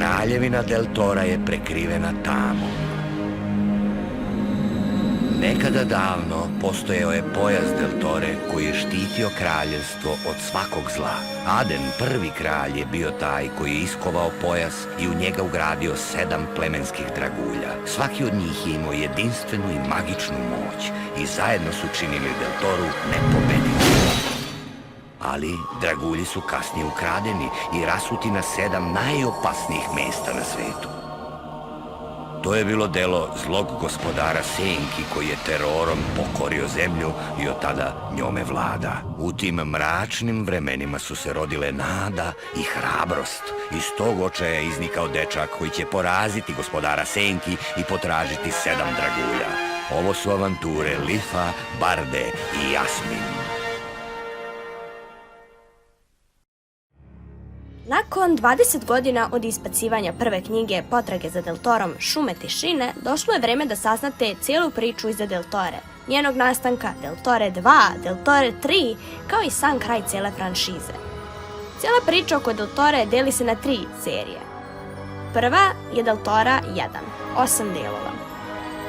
Kraljevina Del Tora je prekrivena tamom. Nekada davno postojao je pojas Del Tore koji je štitio kraljevstvo od svakog zla. Aden, prvi kralj, je bio taj koji je iskovao pojas i u njega ugradio 7 plemenskih dragulja. Svaki od njih je imao jedinstvenu i magičnu moć i zajedno su činili Del Toru nepobedivu. Ali dragulji su kasnije ukradeni i rasuti na 7 najopasnijih mesta na svetu. To je bilo delo zlog gospodara Senki koji je terorom pokorio zemlju i od tada njome vlada. U tim mračnim vremenima su se rodile nada i hrabrost. Iz tog očaja je iznikao dečak koji će poraziti gospodara Senki i potražiti 7 dragulja. Ovo su avanture Lifa, Barde i Jasmin. Nakon 20 godina od isbacivanja prve knjige Potrage za Del Torom Šume tišine, došlo je vreme da saznate cijelu priču iza Del Tore, njenog nastanka, Del Tore 2, Del Tore 3, kao i sam kraj cijele franšize. Cijela priča oko Del Tore deli se na 3 serije. Prva je Del Tora 1, 8 delova.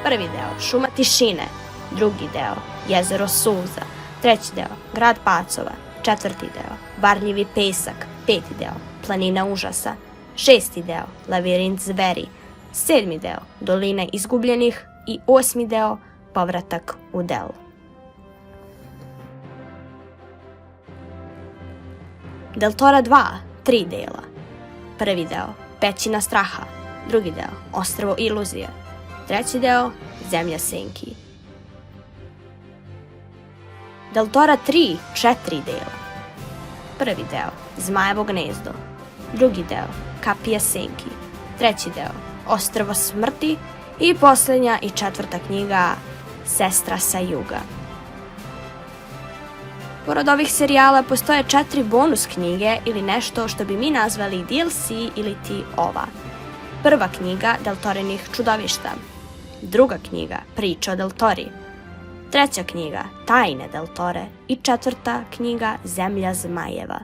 Prvi deo, Šuma tišine, drugi deo, Jezero suza, treći deo, Grad pacova, četvrti deo, Varljivi pesak, peti deo, Planina užasa, šesti deo, Lavirint zveri, sedmi deo, Doline izgubljenih i osmi deo, Povratak u Del. Del Tora 2, 3 dela. Prvi deo, Pećina straha, drugi deo, Ostrvo iluzije, treći deo, Zemlja senki. Del Tora 3, 4 dela. Prvi deo, Zmajevo gnezdo, drugi deo, Kapija senki, treći deo, Ostrvo smrti i posljednja i četvrta knjiga, Sestra sa juga. Pored ovih serijala postoje 4 bonus knjige ili nešto što bi mi nazvali DLC ili ti ova. Prva knjiga, Del Torinih čudovišta, druga knjiga, Priča o Del Tori, treća knjiga, Tajne Del Tore i četvrta knjiga, Zemlja zmajeva.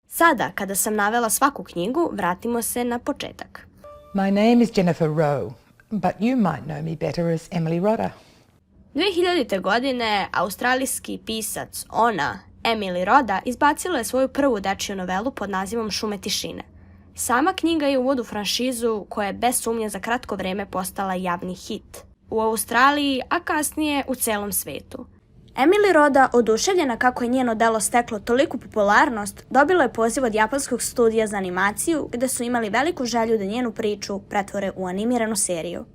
Sada, kada sam navela svaku knjigu, vratimo se na početak. My name is Jennifer Rowe, but you might know me better as Emily Rodda. 2000. godine australijski pisac Emily Rodda izbacila je svoju prvu dečju novelu pod nazivom Šume tišine. Sama knjiga je uvod u franšizu koja je bez sumnje za kratko vreme postala javni hit u Australiji, a kasnije u celom svetu. Emily Rodda, oduševljena kako je njeno delo steklo toliku popularnost, dobila je poziv od japanskog studija za animaciju gde su imali veliku želju da njenu priču pretvore u animiranu seriju.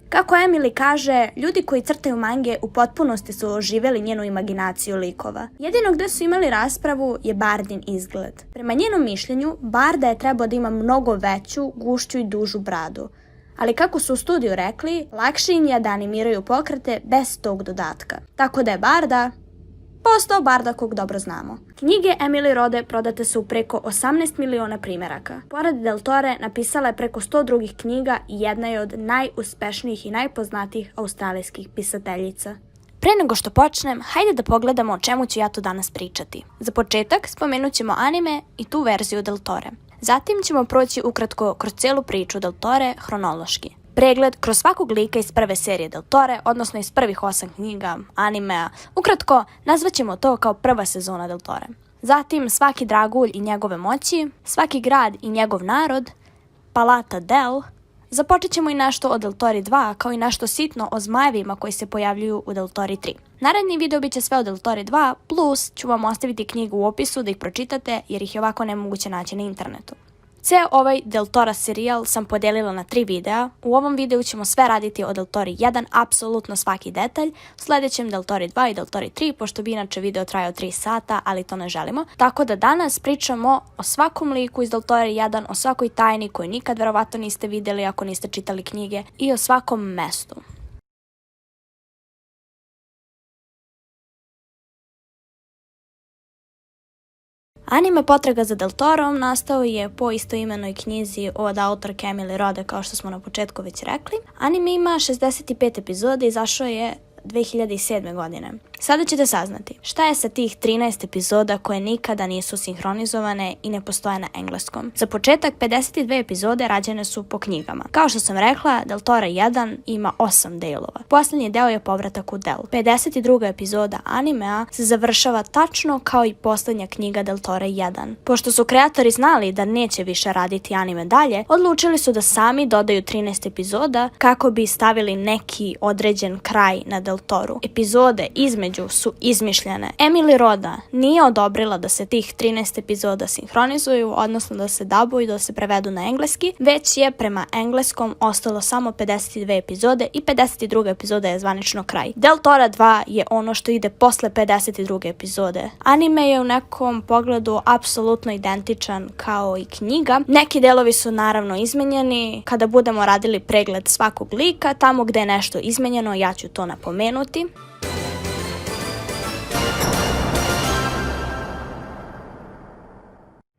Kako Emily kaže, ljudi koji crtaju mange u potpunosti su oživjeli njenu imaginaciju likova. Jedino gde su imali raspravu je Bardin izgled. Prema njenom mišljenju, Barda je trebao da ima mnogo veću, gušću i dužu bradu. Ali kako su u studiju rekli, lakše im je da animiraju pokrete bez tog dodatka. Tako da je Barda postao Barda kog dobro znamo. Knjige Emily Rodde prodate su preko 18 miliona primjeraka. Pored Del Tore napisala je preko 100 drugih knjiga i jedna je od najuspešnijih i najpoznatijih australijskih pisateljica. Pre nego što počnem, hajde da pogledamo o čemu ću ja tu danas pričati. Za početak spomenut ćemo anime i tu verziju Del Tore. Zatim ćemo proći ukratko kroz celu priču Del Tore hronološki. Pregled kroz svakog lika iz prve serije Del Tore, odnosno iz prvih 8 knjiga, animea. Ukratko, nazvaćemo to kao prva sezona Del Tore. Zatim svaki dragulj i njegove moći, svaki grad i njegov narod, Palata Del. Započet ćemo i nešto o Del Tori 2, kao i nešto sitno o zmajevima koji se pojavljuju u Del Tori 3. Naredni video bit će sve o Del Tori 2, plus ću vam ostaviti knjigu u opisu da ih pročitate jer ih je ovako nemoguće naći na internetu. Ceo ovaj Del Tora serijal sam podelila na 3 videa. U ovom videu ćemo sve raditi o Del Tori 1, apsolutno svaki detalj. U sljedećem Del Tori 2 i Del Tori 3, pošto bi inače video trajao 3 sata, ali to ne želimo. Tako da danas pričamo o svakom liku iz Del Tori 1, o svakoj tajni koju nikad verovatno niste vidjeli ako niste čitali knjige i o svakom mestu. Anime Potraga za Del Torom nastao je po istoimenoj knjizi od autorke Emily Rodde, kao što smo na početku već rekli. Anime ima 65 epizoda i izašao je 2007. godine. Sada ćete saznati šta je sa tih 13 epizoda koje nikada nisu sinhronizovane i ne postoje na engleskom. Za početak, 52 epizode rađene su po knjigama. Kao što sam rekla, Del Toro 1 ima 8 delova. Posljednji deo je povratak u Del. 52. epizoda animea se završava tačno kao i posljednja knjiga Del Toro 1. Pošto su kreatori znali da neće više raditi anime dalje, odlučili su da sami dodaju 13 epizoda kako bi stavili neki određen kraj na Del Toru. Epizode između su izmišljene. Emily Roda nije odobrila da se tih 13 epizoda sinhronizuju, odnosno da se dabuju i da se prevedu na engleski, već je prema engleskom ostalo samo 52 epizode i 52. epizoda je zvanično kraj. Del Toro 2 je ono što ide posle 52. epizode. Anime je u nekom pogledu apsolutno identičan kao i knjiga. Neki delovi su naravno izmenjeni. Kada budemo radili pregled svakog lika, tamo gde je nešto izmenjeno, ja ću to napomenuti.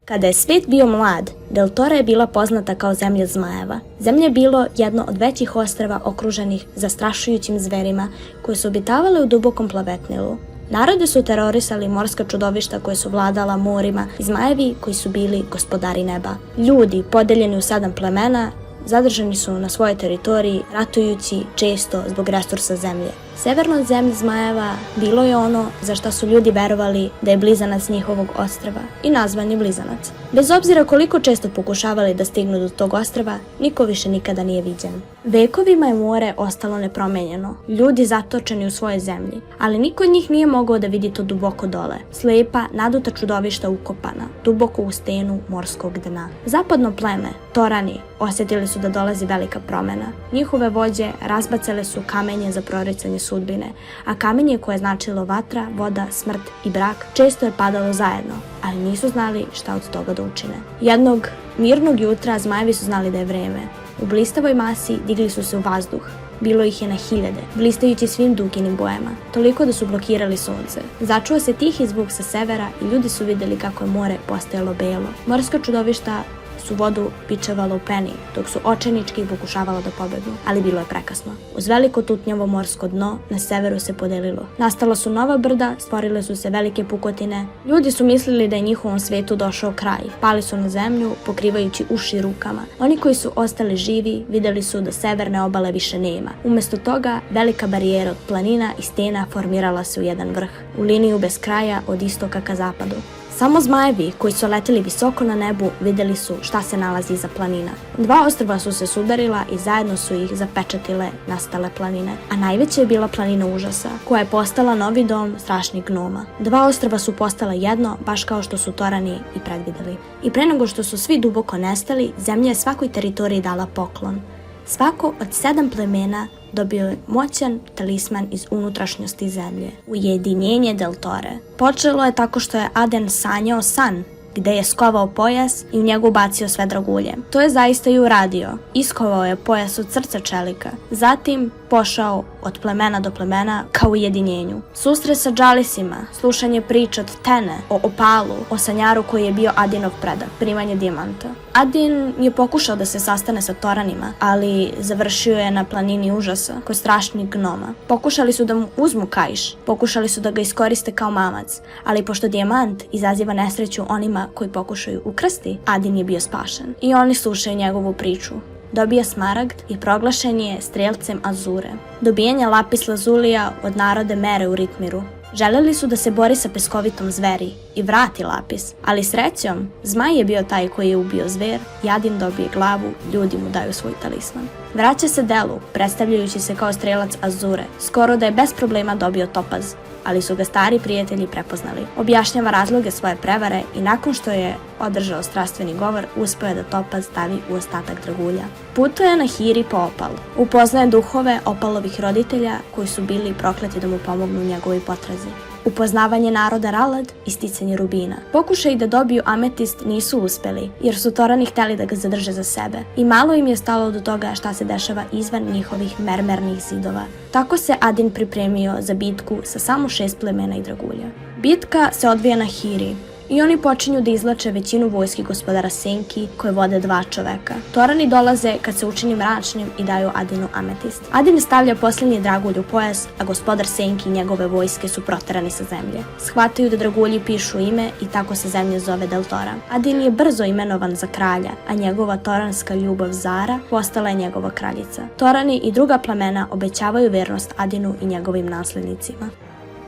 Kada je svet bio mlad, Del Toro je bila poznata kao zemlja zmajeva. Zemlja je bilo jedno od većih ostrva okruženih zastrašujućim zverima koje su obitavale u dubokom plavetnilu. Narode su terorisali morska čudovišta koje su vladala morima i zmajevi koji su bili gospodari neba. Ljudi, podeljeni u 7 plemena, zadržani su na svojoj teritoriji, ratujući često zbog resursa zemlje. Severno od zemlje zmajeva bilo je ono za šta su ljudi verovali da je blizanac njihovog ostrva i nazvan je blizanac. Bez obzira koliko često pokušavali da stignu do tog ostrva, niko više nikada nije viđen. Vekovima je more ostalo nepromenjeno, ljudi zatočeni u svojoj zemlji, ali niko od njih nije mogao da vidi to duboko dole. Slepa, naduta čudovišta ukopana, duboko u stenu morskog dna. Zapadno pleme, Torani, osjetili su da dolazi velika promena. Njihove vođe razbacale su kamenje za proricanje sudbine, a kamenje koje je značilo vatra, voda, smrt i brak često je padalo zajedno, ali nisu znali šta od toga da učine. Jednog mirnog jutra zmajevi su znali da je vreme. U blistavoj masi digli su se u vazduh. Bilo ih je na hiljade, blistajući svim duginim bojama, toliko da su blokirali sunce. Začuo se tihi zvuk sa severa i ljudi su vidjeli kako je more postajalo belo. Morska čudovišta su vodu pičevala u peni, dok su očajnički pokušavala da pobegnu, ali bilo je prekasno. Uz veliko tutnjavo morsko dno na severu se podelilo. Nastala su nova brda, stvorile su se velike pukotine. Ljudi su mislili da je njihovom svetu došao kraj. Pali su na zemlju, pokrivajući uši rukama. Oni koji su ostali živi vidjeli su da severne obale više nema. Umesto toga, velika barijera od planina i stena formirala se u jedan vrh, u liniju bez kraja od istoka ka zapadu. Samo zmajevi koji su leteli visoko na nebu vidjeli su šta se nalazi iza planina. 2 ostrva su se sudarila i zajedno su ih zapečatile nastale planine. A najveća je bila planina užasa, koja je postala novi dom strašnih gnoma. 2 ostrva su postala jedno, baš kao što su Torani i predvideli. I pre nego što su svi duboko nestali, zemlja je svakoj teritoriji dala poklon. Svako od 7 plemena dobio je moćan talisman iz unutrašnjosti zemlje. Ujedinjenje Del Tore počelo je tako što je Aden sanjao san, gde je skovao pojas i u njegu bacio sve dragulje. To je zaista i uradio. Iskovao je pojas od srca čelika. Zatim pošao od plemena do plemena ka ujedinjenju. Susret sa džalisima, slušanje priča od Tene, o opalu, o sanjaru koji je bio Adinov predak, primanje dijamanta. Adin je pokušao da se sastane sa Toranima, ali završio je na planini užasa, kod strašnih gnoma. Pokušali su da mu uzmu kaiš, pokušali su da ga iskoriste kao mamac, ali pošto dijamant izaziva nesreću onima koji pokušaju ukrasti, Adin je bio spašen. I oni slušaju njegovu priču. Dobija smaragd i proglašen je strelcem Azure. Dobijanje lapis lazulija od narode Mere u Ritmiru. Želeli su da se bori sa peskovitom zveri i vrati lapis, ali srećom, zmaj je bio taj koji je ubio zver, Adin dobije glavu, ljudi mu daju svoj talisman. Vraća se Delu, predstavljajući se kao strelac Azure, skoro da je bez problema dobio topaz, ali su ga stari prijatelji prepoznali. Objašnjava razloge svoje prevare i nakon što je održao strastveni govor, uspeo je da topaz stavi u ostatak dragulja. Putuje na Hiri po opal. Upoznaje duhove opalovih roditelja koji su bili prokleti da mu pomognu u njegovoj potrazi. Upoznavanje naroda Ralad i sticanje rubina. Pokušaj da dobiju ametist nisu uspeli, jer su Torani hteli da ga zadrže za sebe. I malo im je stalo do toga šta se dešava izvan njihovih mermernih zidova. Tako se Adin pripremio za bitku sa samo 6 plemena i dragulja. Bitka se odvija na Hiri. i oni počinju da izvlače većinu vojski gospodara Senki koje vode 2 čoveka. Torani dolaze kad se učini mračnim i daju Adinu ametist. Adin stavlja posljednji dragulj u pojas, a gospodar Senki i njegove vojske su proterani sa zemlje. Shvataju da dragulji pišu ime i tako se zemlja zove Deltora. Adin je brzo imenovan za kralja, a njegova toranska ljubav Zara postala je njegova kraljica. Torani i druga plemena obećavaju vernost Adinu i njegovim naslednicima.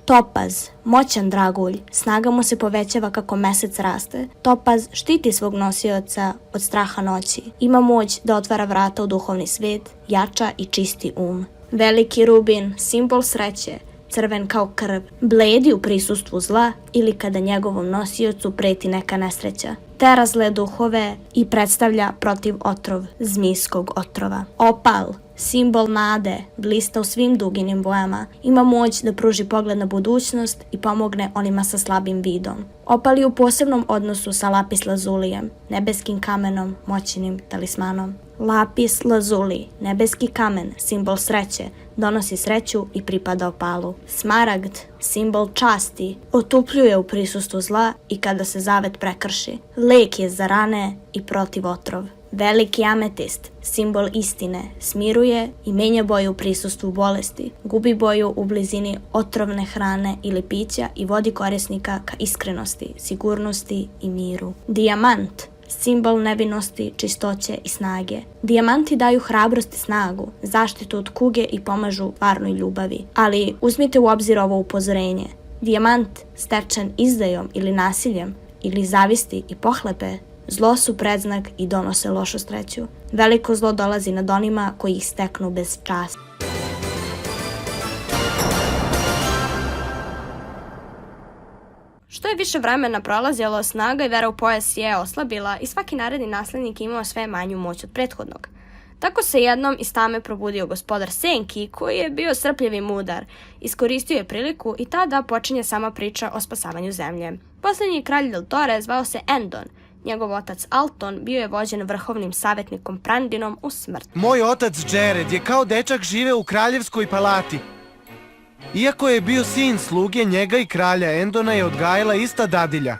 Topaz, moćan dragulj, snaga mu se povećava kako mesec raste. Topaz štiti svog nosioca od straha noći. Ima moć da otvara vrata u duhovni svet, jača i čisti um. Veliki rubin, simbol sreće, crven kao krv, bledi u prisustvu zla ili kada njegovom nosiocu preti neka nesreća. Tera zle duhove i predstavlja protiv otrov, zmijskog otrova. Opal, simbol nade, blista u svim duginim bojama, ima moć da pruži pogled na budućnost i pomogne onima sa slabim vidom. Opal je u posebnom odnosu sa lapis lazulijem, nebeskim kamenom, moćnim talismanom. Lapis lazuli, nebeski kamen, simbol sreće, donosi sreću i pripada opalu. Smaragd, simbol časti, otupljuje u prisustvu zla i kada se zavet prekrši. Lek je za rane i protiv otrov. Veliki ametist, simbol istine, smiruje i menja boju u prisustvu bolesti, gubi boju u blizini otrovne hrane ili pića i vodi korisnika ka iskrenosti, sigurnosti i miru. Dijamant, simbol nevinosti, čistoće i snage. Dijamanti daju hrabrost i snagu, zaštitu od kuge i pomažu varnoj ljubavi. Ali uzmite u obzir ovo upozorenje. Dijamant stečen izdajom ili nasiljem ili zavisti i pohlepe, zlo su predznak i donose lošu sreću. Veliko zlo dolazi nad onima koji ih steknu bez časti. Što je više vremena prolazilo, snaga i vera u pojas je oslabila i svaki naredni naslednik imao sve manju moć od prethodnog. Tako se jednom iz tame probudio gospodar Senki, koji je bio strpljiv i mudar. Iskoristio je priliku i tada počinje sama priča o spasavanju zemlje. Posljednji kralj Deltore zvao se Endon. Njegov otac Alton bio je vođen vrhovnim savjetnikom Prandinom u smrt. Moj otac Jared je kao dečak živeo u kraljevskoj palati. Iako je bio sin sluge, njega i kralja Endona je odgajala ista dadilja.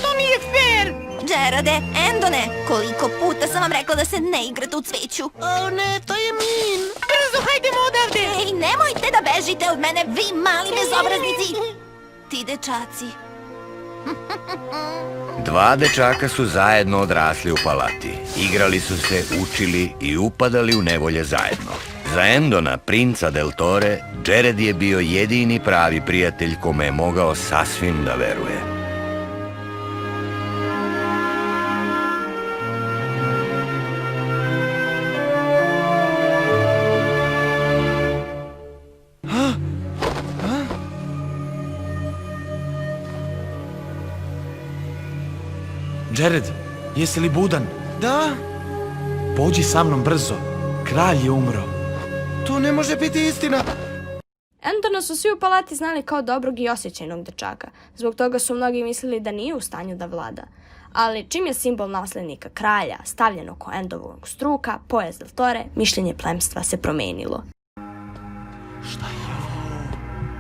To nije fair! Jarede, Endone, koliko puta sam vam rekla da se ne igrate u cveću? O ne, to je min! Brzo, hajdemo odavde! Ej, nemojte da bežite od mene, vi mali bezobraznici! Ti dečaci. 2 dečaka su zajedno odrasli u palati. Igrali su se, učili i upadali u nevolje zajedno. Za Endona, princa Deltore, Jared je bio jedini pravi prijatelj kome je mogao sasvim da veruje. Jared, jesi li budan? Da, Pođi sa mnom brzo. Kralj je umro. to ne može biti istina. Endona su svi u palati znali kao dobrog i osjećajnog dečaka. Zbog toga su mnogi mislili da nije u stanju da vlada. Ali čim je simbol naslednika kralja stavljen oko Endovog struka, pojas Deltore, mišljenje plemstva se promenilo. Šta je ovo?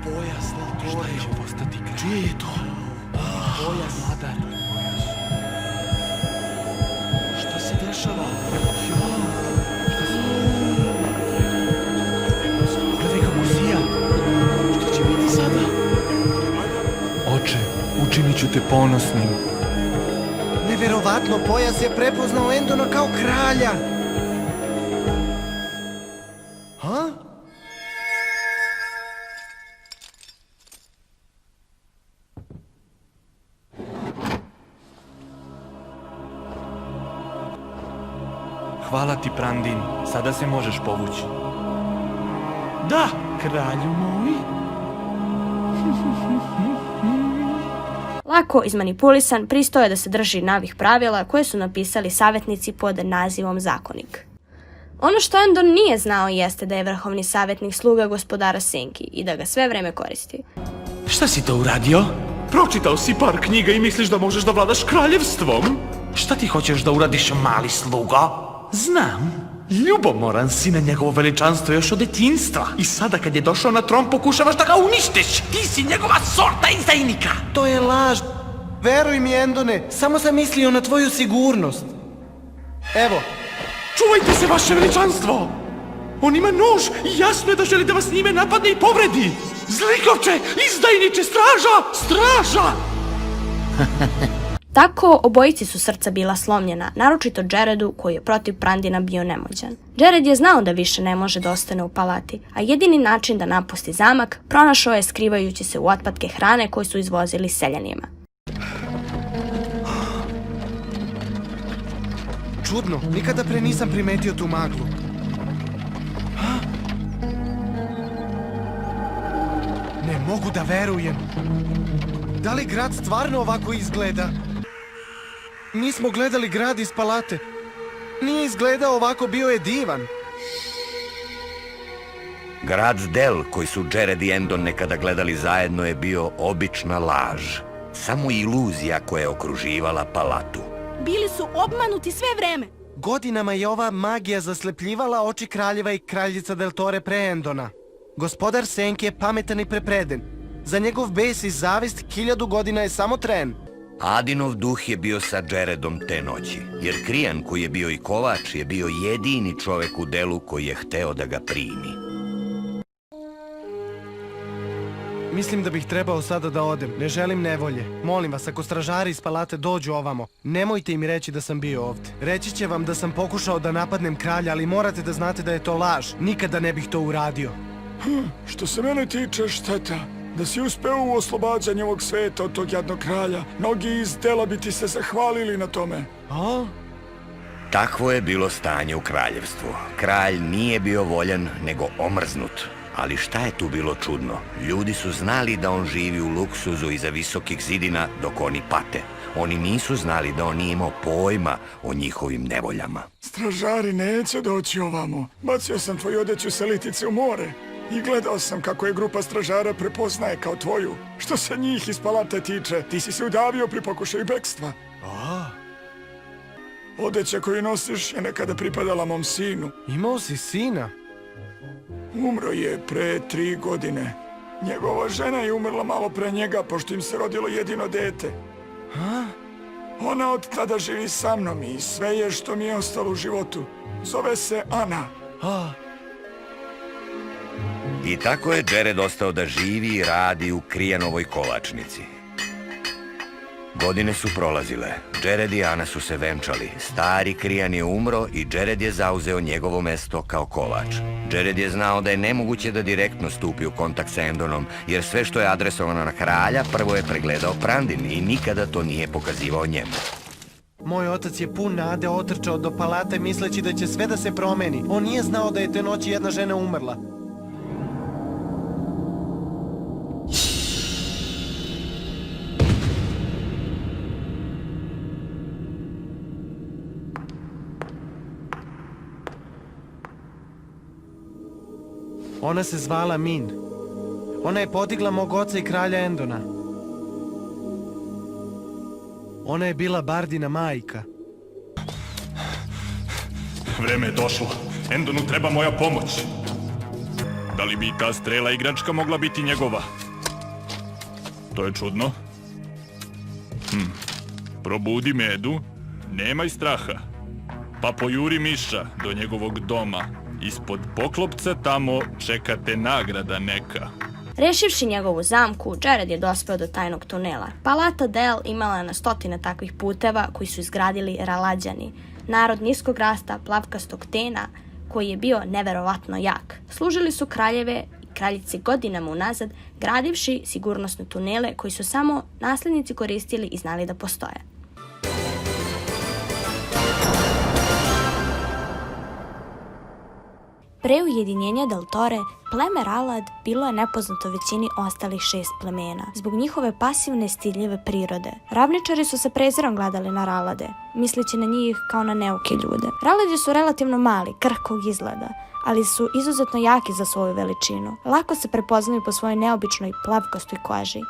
Pojas Deltore. Šta će postati kralj? Čije je to? Pojas vladar. Šta se dešava? Šta se... Gledaj kako sija. Šta će biti sada? Oče, učinit ću te ponosnim. Neverovatno, pojas je prepoznao Endona kao kralja. Ha? Hvala ti, Prandin. Sada se možeš povući. Da, kralju moj. Lako izmanipulisan, pristao je da se drži novih pravila koje su napisali savjetnici pod nazivom Zakonik. Ono što Endon nije znao jeste da je vrhovni savjetnik sluga gospodara Senki i da ga sve vreme koristi. Šta si to uradio? Pročitao si par knjiga i misliš da možeš da vladaš kraljevstvom? Šta ti hoćeš da uradiš, mali slugo? Znam, Ljubomoran si na njegovo veličanstvo još od detinjstva. I sada kad je došao na tron pokušavaš da ga uništiš. Ti si njegova sorta izdajnika. To je laž. Veruj mi, Endone, samo sam mislio na tvoju sigurnost. Evo, Čuvajte se, vaše veličanstvo! On ima nož i jasno je da želi da vas njime napadne i povredi. Zlikovče, izdajniče, straža! Tako, obojici su srca bila slomljena, naročito Jaredu koji je protiv Prandina bio nemoćan. Jared je znao da više ne može da ostane u palati, a jedini način da napusti zamak pronašao je skrivajući se u otpadke hrane koje su izvozili seljanima. čudno, nikada pre nisam primetio tu maglu. Ne mogu da verujem. Da li grad stvarno ovako izgleda? Mi smo gledali grad iz palate. Nije izgledao ovako, bio je divan. Grad Del, koji su Jared i Endon nekada gledali zajedno, je bio obična laž. Samo iluzija koja je okruživala palatu. Bili su obmanuti sve vreme. Godinama je ova magija zaslepljivala oči kraljeva i kraljica Del Torre pre Endona. Gospodar Senke je pametan i prepreden. Za njegov bes i zavist 1000 godina je samo tren. Adinov duh je bio sa Jaredom te noći, jer Krijan, koji je bio i kovač, je bio jedini čovek u Delu koji je hteo da ga primi. Mislim da bih trebao sada da odem. Ne želim nevolje. Molim vas, ako stražari iz palate dođu ovamo, nemojte im reći da sam bio ovde. Reći će vam da sam pokušao da napadnem kralja, ali morate da znate da je to laž. Nikada ne bih to uradio. Što se mene tiče, šteta. Da si uspeo u oslobađanju ovog sveta od tog jadnog kralja, mnogi iz Dela bi ti se zahvalili na tome. A? Takvo je bilo stanje u kraljevstvu. Kralj nije bio voljan, nego omrznut. Ali šta je tu bilo čudno? Ljudi su znali da on živi u luksuzu iza visokih zidina dok oni pate. Oni nisu znali da on nije imao pojma o njihovim nevoljama. Stražari neće doći ovamo. Bacio sam tvoju odeću sa litice u more i gledao sam kako je grupa stražara prepoznaje kao tvoju. Što se njih iz palate tiče, ti si se udavio pri pokušaju bekstva. Odeća koju nosiš je nekada pripadala mom sinu. Imao si sina? Umro je pre 3 godine. Njegova žena je umrla malo pre njega, pošto im se rodilo jedino dete. Ona od tada živi sa mnom i sve je što mi je ostalo u životu. Zove se Ana. I tako je Jared ostao da živi i radi u Krijanovoj kovačnici. Godine su prolazile. Jared i Ana su se venčali. Stari Krijan je umro i Jared je zauzeo njegovo mesto kao kovač. Jared je znao da je nemoguće da direktno stupi u kontakt sa Endonom, jer sve što je adresovano na kralja prvo je pregledao Prandin i nikada to nije pokazivao njemu. Moj otac je pun nade otrčao do palate misleći da će sve da se promeni. On nije znao da je te noći jedna žena umrla. Ona se zvala Min. Ona je podigla mog oca i kralja Endona. Ona je bila Bardina majka. Vreme je došlo. Endonu treba moja pomoć. Da li bi ta strela igračka mogla biti njegova? To je čudno. Probudi Medu, nemaj straha. Pa pojuri Miša do njegovog doma. Ispod poklopca tamo čekate nagrada neka. Rešivši njegovu zamku, Jared je dospeo do tajnog tunela. Palata Del imala je na stotine takvih puteva koji su izgradili Ralađani, narod niskog rasta, plavkastog tena, koji je bio neverovatno jak. Služili su kraljeve i kraljice godinama unazad, gradivši sigurnosne tunele koji su samo naslednici koristili i znali da postoje. Pre ujedinjenja Del Torre, pleme Ralad bilo je nepoznato većini ostalih 6 plemena, zbog njihove pasivne, stidljive prirode. Ravničari su sa prezirom gledali na Ralade, misleći na njih kao na neuke ljude. Raladi su relativno mali, krhkog izgleda, ali su izuzetno jaki za svoju veličinu. Lako se prepoznaju po svojoj neobičnoj plavkastoj koži.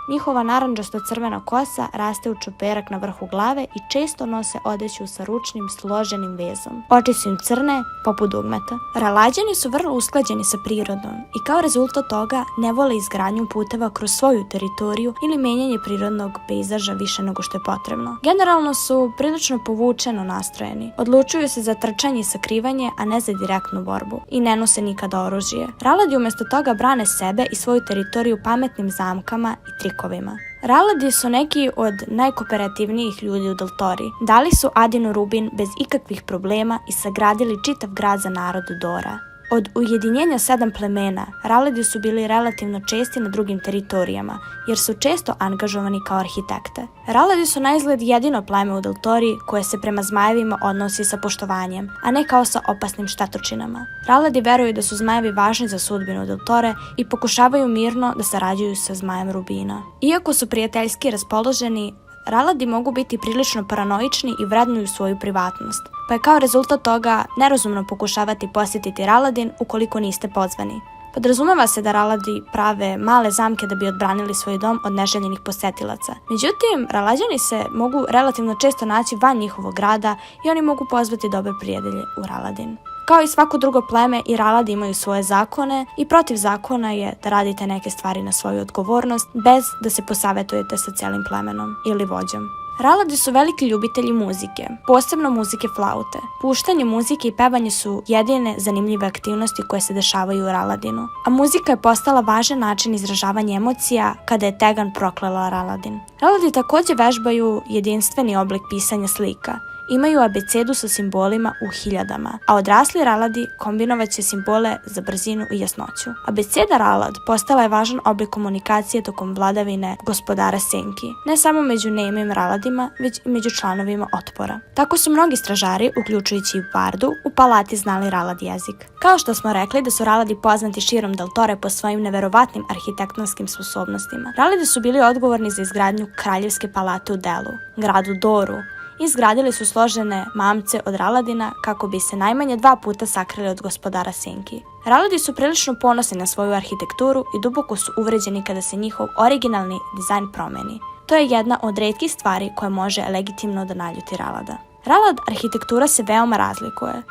Njihova narandžasto-crvena kosa raste u čuperak na vrhu glave i često nose odeću sa ručnim složenim vezom. Oči su im crne, poput dugmeta. Ralađani su vrlo usklađeni sa prirodom i kao rezultat toga ne vole izgradnju puteva kroz svoju teritoriju ili menjanje prirodnog pejzaža više nego što je potrebno. Generalno su prilično povučeno nastrojeni. Odlučuju se za trčanje i sakrivanje, a ne za direktnu borbu. I ne nose nikada oružje. Raladi umjesto toga brane sebe i svoju teritoriju pametnim zamkama i trikovima. Raladi su neki od najkooperativnijih ljudi u Deltori. Dali su Adinu rubin bez ikakvih problema i sagradili čitav grad za narod Dora. Od ujedinjenja 7 plemena, Raladi su bili relativno česti na drugim teritorijama, jer su često angažovani kao arhitekte. Raladi su naizgled jedino pleme u Deltori koje se prema zmajevima odnosi sa poštovanjem, a ne kao sa opasnim štetočinama. Raladi veruju da su zmajevi važni za sudbinu Deltore i pokušavaju mirno da sarađuju sa zmajem Rubina. Iako su prijateljski raspoloženi, Raladi mogu biti prilično paranoični i vrednuju svoju privatnost, pa je kao rezultat toga nerazumno pokušavati posjetiti Raladin ukoliko niste pozvani. Podrazumeva se da Raladi prave male zamke da bi odbranili svoj dom od neželjenih posetilaca. Međutim, Ralađani se mogu relativno često naći van njihovog grada i oni mogu pozvati dobre prijatelje u Raladin. Kao i svako drugo pleme, i Raladi imaju svoje zakone i protiv zakona je da radite neke stvari na svoju odgovornost bez da se posavetujete sa cijelim plemenom ili vođom. Raladi su veliki ljubitelji muzike, posebno muzike flaute. Puštanje muzike i pevanje su jedine zanimljive aktivnosti koje se dešavaju u Raladinu, a muzika je postala važan način izražavanja emocija kada je Tegan proklela Raladin. Raladi također vežbaju jedinstveni oblik pisanja slika. Imaju abecedu sa simbolima u hiljadama, a odrasli Raladi kombinovat će simbole za brzinu i jasnoću. Abeceda Ralad postala je važan oblik komunikacije tokom vladavine gospodara Senki, ne samo među nemim Raladima, već i među članovima otpora. Tako su mnogi stražari, uključujući i Bardu, u palati znali Ralad jezik. Kao što smo rekli da su Raladi poznati širom Deltore po svojim neverovatnim arhitektonskim sposobnostima, Raladi su bili odgovorni za izgradnju kraljevske palate u Delu, gradu Doru. Izgradili su složene mamce od Raladina kako bi se najmanje 2 puta sakrili od gospodara Senki. Raladi su prilično ponosni na svoju arhitekturu i duboko su uvređeni kada se njihov originalni dizajn promeni. To je jedna od retkih stvari koja može legitimno da naljuti Ralada. Ralad arhitektura se veoma razlikuje.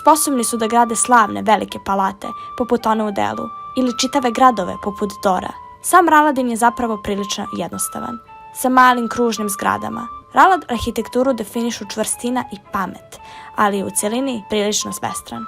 Sposobni su da grade slavne velike palate poput one u Delu ili čitave gradove poput Dora. Sam Raladin je zapravo prilično jednostavan, sa malim kružnim zgradama. Ralad arhitekturu definišu čvrstina i pamet, ali je u cjelini prilično svestran.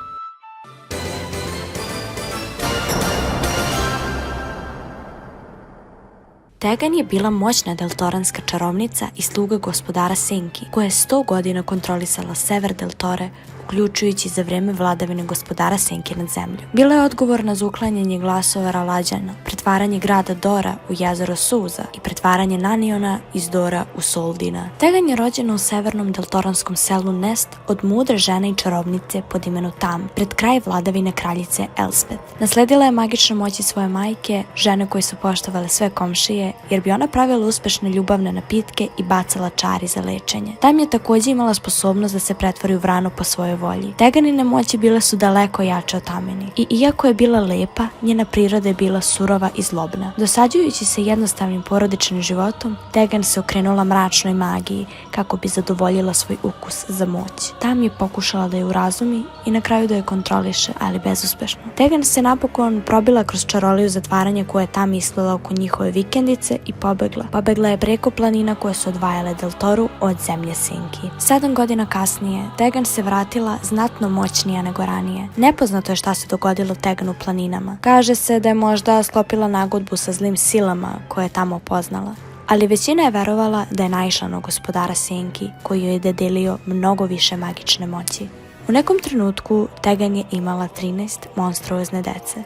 Tegan je bila moćna deltoranska čarovnica i sluga gospodara Senki, koja je 100 godina kontrolisala sever Deltore, uključujući za vreme vladavine gospodara Senki nad zemljom. Bila je odgovorna za uklanjanje glasova Ralađana, pretvaranje grada Dora u jezero Suza i pretvaranje Naniona iz Dora u Soldina. Tegan je rođena u severnom deltoranskom selu Nest od mudre žene i čarovnice pod imenom Tam, pred kraj vladavine kraljice Elspeth. Nasledila je magične moći svoje majke, žene koje su poštovale sve komšije, jer bi ona pravila uspešne ljubavne napitke i bacala čari za lečenje. Tam je također imala sposobnost da se pretvori u vranu po svojoj volji. Teganine moći bile su daleko jače od Tamini. I iako je bila lepa, njena priroda je bila surova i zlobna. Dosađujući se jednostavnim porodičnim životom, Tegan se okrenula mračnoj magiji kako bi zadovoljila svoj ukus za moć. Tam je pokušala da je urazumi i na kraju da je kontroliše, ali bezuspešno. Tegan se napokon probila kroz čaroliju zatvaranja koje je Tam isplila oko njihove vikendice i pobegla. Pobegla je preko planina koje su odvajale Deltoru od zemlje Senki. 7 godina kasnije, Tegan se vratila znatno moćnija nego ranije. Nepoznato je šta se dogodilo Tegan u planinama. Kaže se da je možda sklopila nagodbu sa zlim silama koje je tamo poznala. Ali većina je verovala da je naišla na gospodara Senki, koji joj je dodelio mnogo više magične moći. U nekom trenutku Tegan je imala 13 monstruozne dece.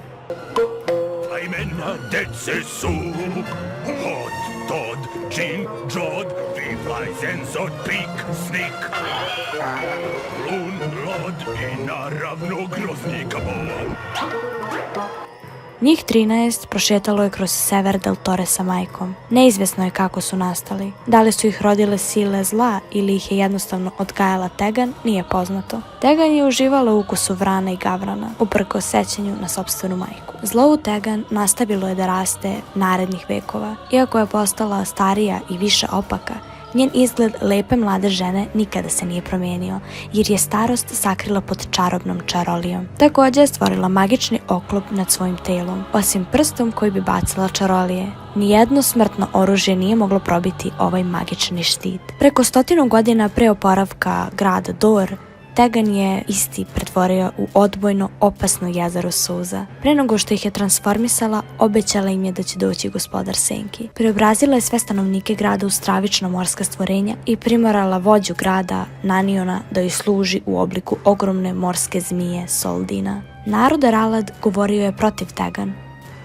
A imena dece su Hod, Tod, Džin, Džod, Vivlaj, Zenzod, Pik, Snik, Lun, Lod i naravno groznika Boa. Njih 13 prošetalo je kroz sever Del Torre sa majkom. Neizvjesno je kako su nastali. Da li su ih rodile sile zla ili ih je jednostavno odgajala Tegan, nije poznato. Tegan je uživala u ukusu vrana i gavrana, uprkos sećanju na sopstvenu majku. Zlo u Tegan nastavilo je da raste narednih vekova. Iako je postala starija i više opaka, njen izgled lepe mlade žene nikada se nije promijenio, jer je starost sakrila pod čarobnom čarolijom. Također je stvorila magični oklop nad svojim telom, osim prstom koji bi bacila čarolije. Nijedno smrtno oružje nije moglo probiti ovaj magični štit. Preko 100 godina pre oporavka grada Dor, Tegan je isti pretvorio u odbojno opasno jezero suza. Pre nego što ih je transformisala, obećala im je da će doći gospodar senki. Preobrazila je sve stanovnike grada u stravično morska stvorenja i primorala vođu grada, Naniona, da joj služi u obliku ogromne morske zmije Soldina. Narod Ralad govorio je protiv Tegan,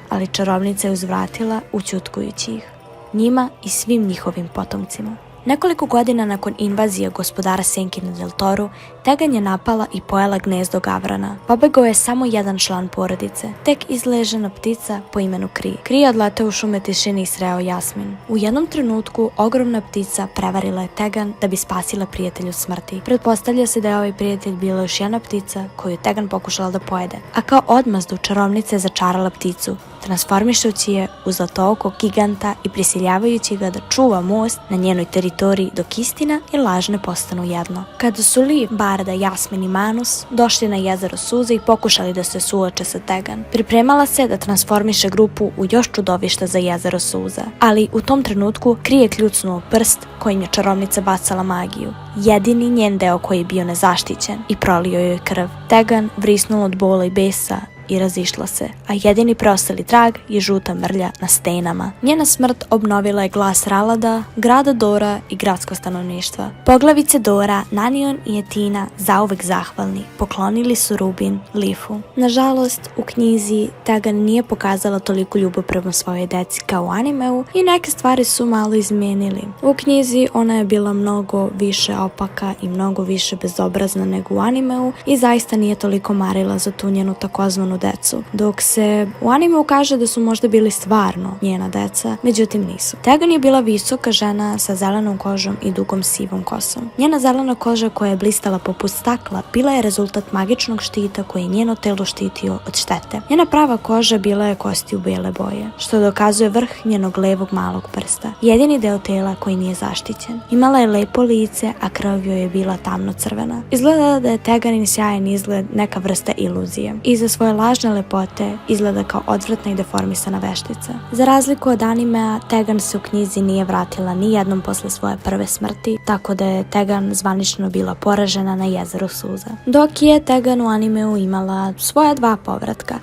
ali čarovnica je uzvratila ućutkujući ih, njima i svim njihovim potomcima. Nekoliko godina nakon invazije gospodara senki na Del Toru, Tegan je napala i pojela gnezdo gavrana. Pobegao je samo jedan član porodice, tek izležena ptica po imenu Kri. Kri je odletao u šume tišini i sreo Jasmin. U jednom trenutku ogromna ptica prevarila je Tegan da bi spasila prijatelju smrti. Pretpostavlja se da je ovaj prijatelj bila još jedna ptica koju je Tegan pokušala da pojede, a kao odmazdu čarovnica je začarala pticu, transformišući je u zlatookog giganta i prisiljavajući ga da čuva most na njenoj teritoriji dok istina i lažne postanu jedno. Kada su Liv, Barda, Jasmin i Manus došli na jezero suze i pokušali da se suoče sa Tegan, pripremala se da transformiše grupu u još čudovišta za jezero suza. Ali u tom trenutku Kri je kljucnuo prst kojim je čarovnica bacala magiju. Jedini njen deo koji je bio nezaštićen i prolio joj krv. Tegan vrisnula od bola i besa i razišla se, a jedini preostali trag je žuta mrlja na stenama. Njena smrt obnovila je glas Ralada, grada Dora i gradsko stanovništva. Poglavice Dora, Nanion i Etina, zauvek zahvalni, poklonili su rubin Lifu. Nažalost, u knjizi Tegan nije pokazala toliko ljubav prema svojoj deci kao u animeu i neke stvari su malo izmijenili. U knjizi ona je bila mnogo više opaka i mnogo više bezobrazna nego u animeu i zaista nije toliko marila za tu njenu takozvanu decu, dok se u animeu kaže da su možda bili stvarno njena deca, međutim nisu. Tegan je bila visoka žena sa zelenom kožom i dugom sivom kosom. Njena zelena koža koja je blistala poput stakla bila je rezultat magičnog štita koji je njeno telo štitio od štete. Njena prava koža bila je kostiju bele boje, što dokazuje vrh njenog levog malog prsta, jedini deo tela koji nije zaštićen. Imala je lepo lice, a krv joj je bila tamno crvena. Izgleda da je Teganin sjajan izgled neka vrsta iluzije. Iza svoje lažne lepote izgleda kao odvratna i deformisana veštica. Za razliku od animea, Tegan se u knjizi nije vratila ni jednom posle svoje prve smrti, tako da je Tegan zvanično bila poražena na jezeru suza. Dok je Tegan u animeu imala svoja 2 povratka.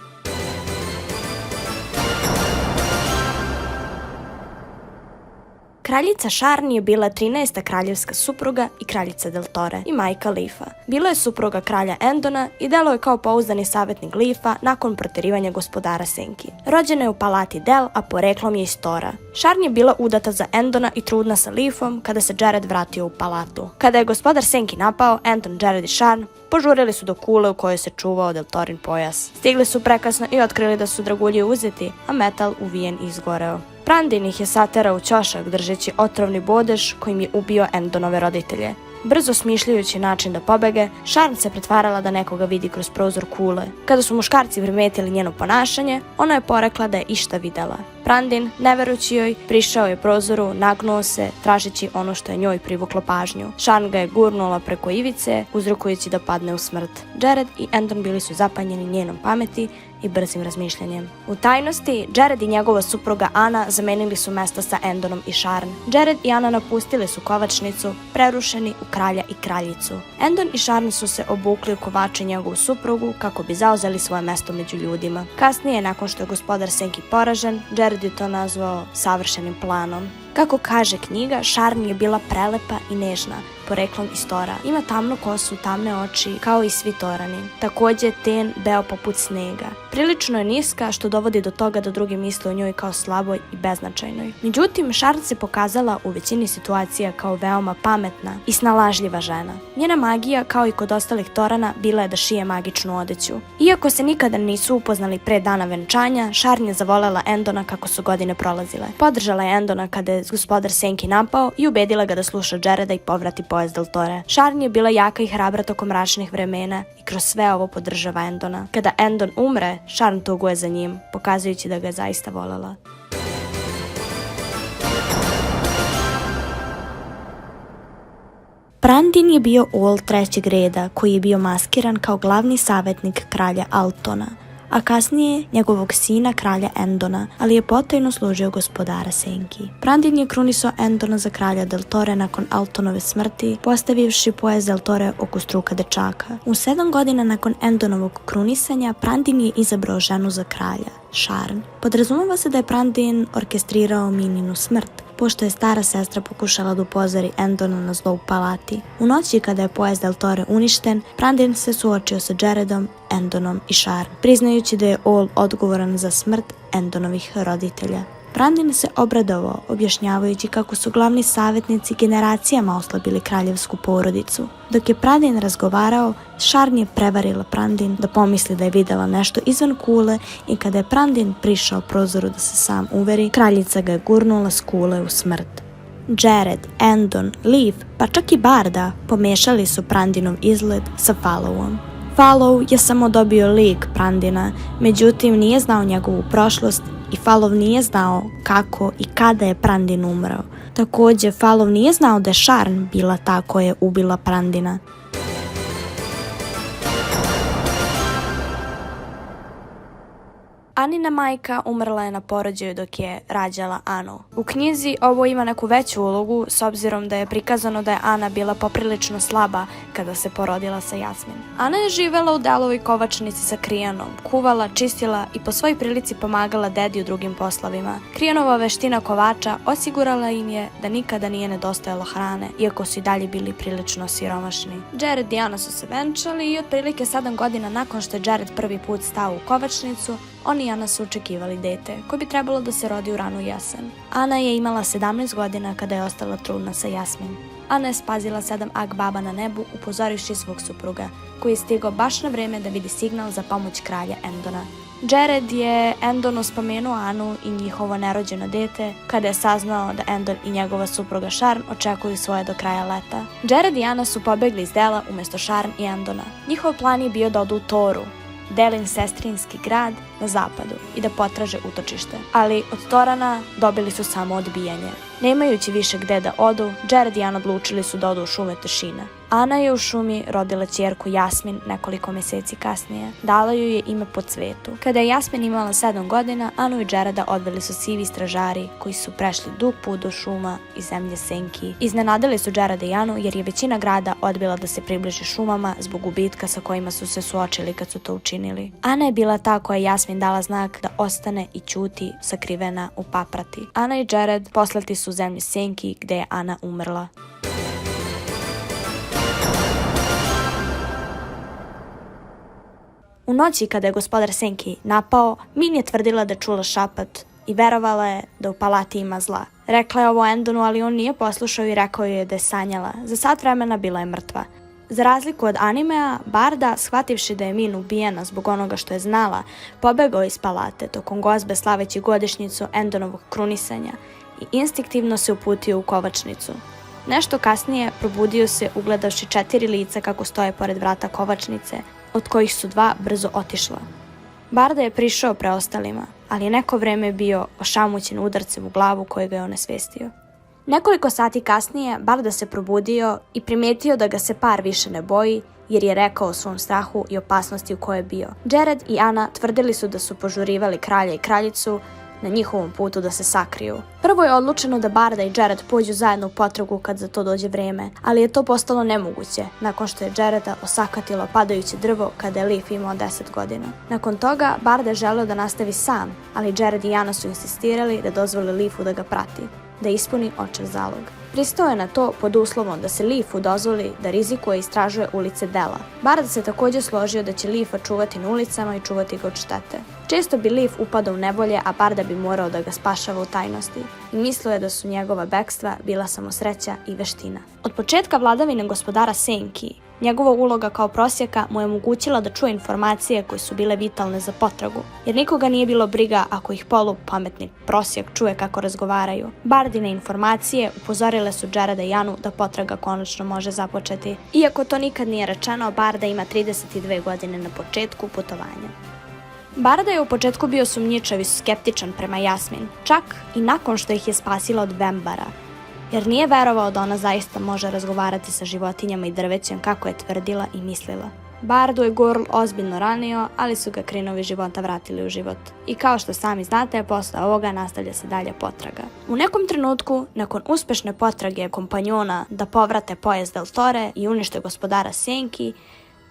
Kraljica Sharn je bila 13. kraljevska supruga i kraljica Del Torre i majka Lifa. Bila je supruga kralja Endona i delo je kao pouzdani savjetnik Lifa nakon proterivanja gospodara senki. Rođena je u palati Del, a poreklom je iz Tora. Sharn je bila udata za Endona i trudna sa Lifom kada se Jared vratio u palatu. Kada je gospodar senki napao, Endon, Jared i Sharn požurili su do kule u kojoj se čuvao Del Torin pojas. Stigli su prekasno i otkrili da su dragulji uzeti, a metal uvijen i izgoreo. Prandin ih je saterao u ćošak držeći otrovni bodež kojim je ubio Endonove roditelje. Brzo smišljajući način da pobege, Sharn se pretvarala da nekoga vidi kroz prozor kule. Kada su muškarci primetili njeno ponašanje, ona je porekla da je išta videla. Prandin, ne verujući joj, prišao je prozoru, nagnuo se, tražeći ono što je njoj privuklo pažnju. Sharn ga je gurnula preko ivice, uzrokujući da padne u smrt. Jared i Endon bili su zapanjeni njenom pameti i brzim razmišljanjem. U tajnosti, Jared i njegova supruga Ana zamenili su mesta sa Endonom i Sharn. Jared i Ana napustili su kovačnicu, prerušeni u kralja i kraljicu. Endon i Sharn su se obukli u kovača i njegovu suprugu kako bi zauzeli svoje mesto među ljudima. Kasnije, nakon što je gospodar senki poražen, Jared je to nazvao savršenim planom. Kako kaže knjiga, Šarn je bila prelepa i nežna, poreklom iz Tora. Ima tamnu kosu, tamne oči, kao i svi Torani. Takođe, ten beo poput snega. Prilično je niska, što dovodi do toga da drugi misle o njoj kao slaboj i beznačajnoj. Međutim, Šarn se pokazala u većini situacija kao veoma pametna i snalažljiva žena. Njena magija, kao i kod ostalih Torana, bila je da šije magičnu odeću. Iako se nikada nisu upoznali pre dana venčanja, Šarn je zavolela Endona kako su godine prolazile. Podržala je Endona kada je gospodar Senki napao i ubedila ga da sluša Jareda i povrati pojas del Tore. Šarn je bila jaka i hrabra tokom mračnih vremena i kroz sve ovo podržava Endona. Kada Endon umre, Šarn tuguje za njim, pokazujući da ga je zaista volela. Prandin je bio Ol trećeg reda koji je bio maskiran kao glavni savjetnik kralja Altona, a kasnije njegovog sina kralja Endona, ali je potajno služio gospodara Senki. Prandin je krunisao Endona za kralja del Tore nakon Altonove smrti, postavivši pojas del Tore oko struka dečaka. U 7 godina nakon Endonovog krunisanja, Prandin je izabrao ženu za kralja, Šarn. Podrazumeva se da je Prandin orkestrirao Mininu smrt, pošto je stara sestra pokušala da upozori Endona na zlo u palati. U noći kada je pojas del Tore uništen, Prandin se suočio sa Jaredom, Endonom i Šarn, priznajući da je Ol odgovoran za smrt Endonovih roditelja. Prandin se obradovao, objašnjavajući kako su glavni savjetnici generacijama oslabili kraljevsku porodicu. Dok je Prandin razgovarao, Šarn je prevarila Prandin da pomisli da je videla nešto izvan kule i kada je Prandin prišao prozoru da se sam uveri, kraljica ga je gurnula s kule u smrt. Jared, Endon, Leaf, pa čak i Barda pomešali su Prandinov izgled sa Followom. Follow je samo dobio lik Prandina, međutim nije znao njegovu prošlost i Follow nije znao kako i kada je Prandin umrao. Takođe, Follow nije znao da je Šarn bila ta koja je ubila Prandina. Anina majka umrla je na porođaju dok je rađala Anu. U knjizi ovo ima neku veću ulogu s obzirom da je prikazano da je Ana bila poprilično slaba kada se porodila sa Jasmin. Ana je živela u delovoj kovačnici sa Krijanom, kuvala, čistila i po svoj prilici pomagala dedi u drugim poslovima. Krijanova veština kovača osigurala im je da nikada nije nedostajalo hrane, iako su i dalje bili prilično siromašni. Jared i Ana su se venčali i otprilike 7 godina nakon što je Jared prvi put stao u kovačnicu, oni i Ana su očekivali dete, koje bi trebalo da se rodi u ranu jesen. Ana je imala 17 godina kada je ostala trudna sa Jasmin. Ana je spazila 7 Ak-baba na nebu, upozorivši svog supruga, koji je stigao baš na vreme da vidi signal za pomoć kralja Endona. Jared je Endonu spomenuo Anu i njihovo nerođeno dete kada je saznao da Endon i njegova supruga Šarn očekuju svoje do kraja leta. Jared i Ana su pobegli iz dela umjesto Šarn i Endona. Njihov plan je bio da odu u Toru, Delin sestrinski grad na zapadu, i da potraže utočište. Ali od Torana dobili su samo odbijanje. Nemajući više gde da odu, Jared i Ana odlučili su da odu u šume tišine. Ana je u šumi rodila ćerku Jasmin nekoliko mjeseci kasnije. Dala joj je ime po cvetu. Kada je Jasmin imala 7 godina, Anu i Jareda odveli su sivi stražari koji su prešli dug put do šuma i zemlje Senki. Iznenadili su Jareda i Anu jer je većina grada odbila da se približi šumama zbog gubitka sa kojima su se suočili kad su to učinili. Ana je bila ta koja je Jasmin dala znak da ostane i ćuti sakrivena u paprati. Ana i Jared poslati su u zemlju Senki gde je Ana umrla. U noći kada je gospodar Senki napao, Min je tvrdila da čula šapat i verovala je da u palati ima zla. Rekla je ovo Endonu, ali on nije poslušao i rekao je da je sanjala. Za sat vremena bila je mrtva. Za razliku od animea, Barda, shvativši da je Min ubijena zbog onoga što je znala, pobegao iz palate tokom gozbe slaveći godišnjicu Endonovog krunisanja i instinktivno se uputio u kovačnicu. Nešto kasnije probudio se ugledavši 4 lica kako stoje pored vrata kovačnice, od kojih su 2 brzo otišla. Barda je prišao preostalima, ali je neko vreme bio ošamućen udarcem u glavu koji ga je onesvestio. Nekoliko sati kasnije Barda se probudio i primetio da ga se par više ne boji, jer je rekao o svom strahu i opasnosti u kojoj je bio. Jared i Ana tvrdili su da su požurivali kralja i kraljicu na njihovom putu da se sakriju. Prvo je odlučeno da Barda i Jared pođu zajedno u potragu kad za to dođe vreme, ali je to postalo nemoguće nakon što je Jareda osakatilo padajuće drvo kada je Leaf imao 10 godina. Nakon toga Barda je želeo da nastavi sam, ali Jared i Ana su insistirali da dozvoli Leafu da ga prati. da ispuni očev zalog. Pristao je na to pod uslovom da se Leafu dozvoli da rizikuje i istražuje ulice Dela. Barda se također složio da će Leafa čuvati na ulicama i čuvati ga od štete. Često bi Leaf upadao u nevolje, a Barda bi morao da ga spašava u tajnosti. I mislio je da su njegova bekstva bila samo sreća i veština. Od početka vladavine gospodara Senki, njegova uloga kao prosjaka mu je omogućila da čuje informacije koje su bile vitalne za potragu, jer nikoga nije bilo briga ako ih polupametni prosjek čuje kako razgovaraju. Bardine informacije upozorile su Jareda i Anu da potraga konačno može započeti. Iako to nikad nije rečeno, Barda ima 32 godine na početku putovanja. Barda je u početku bio sumnjičav i skeptičan prema Jasmin, čak i nakon što ih je spasila od Vembara, jer nije verovao da ona zaista može razgovarati sa životinjama i drvećem kako je tvrdila i mislila. Bardu je Gurl ozbiljno ranio, ali su ga krinovi života vratili u život. I kao što sami znate, posle ovoga nastavlja se dalje potraga. U nekom trenutku, nakon uspešne potrage kompanjona da povrate pojas Del Torre i unište gospodara Senki,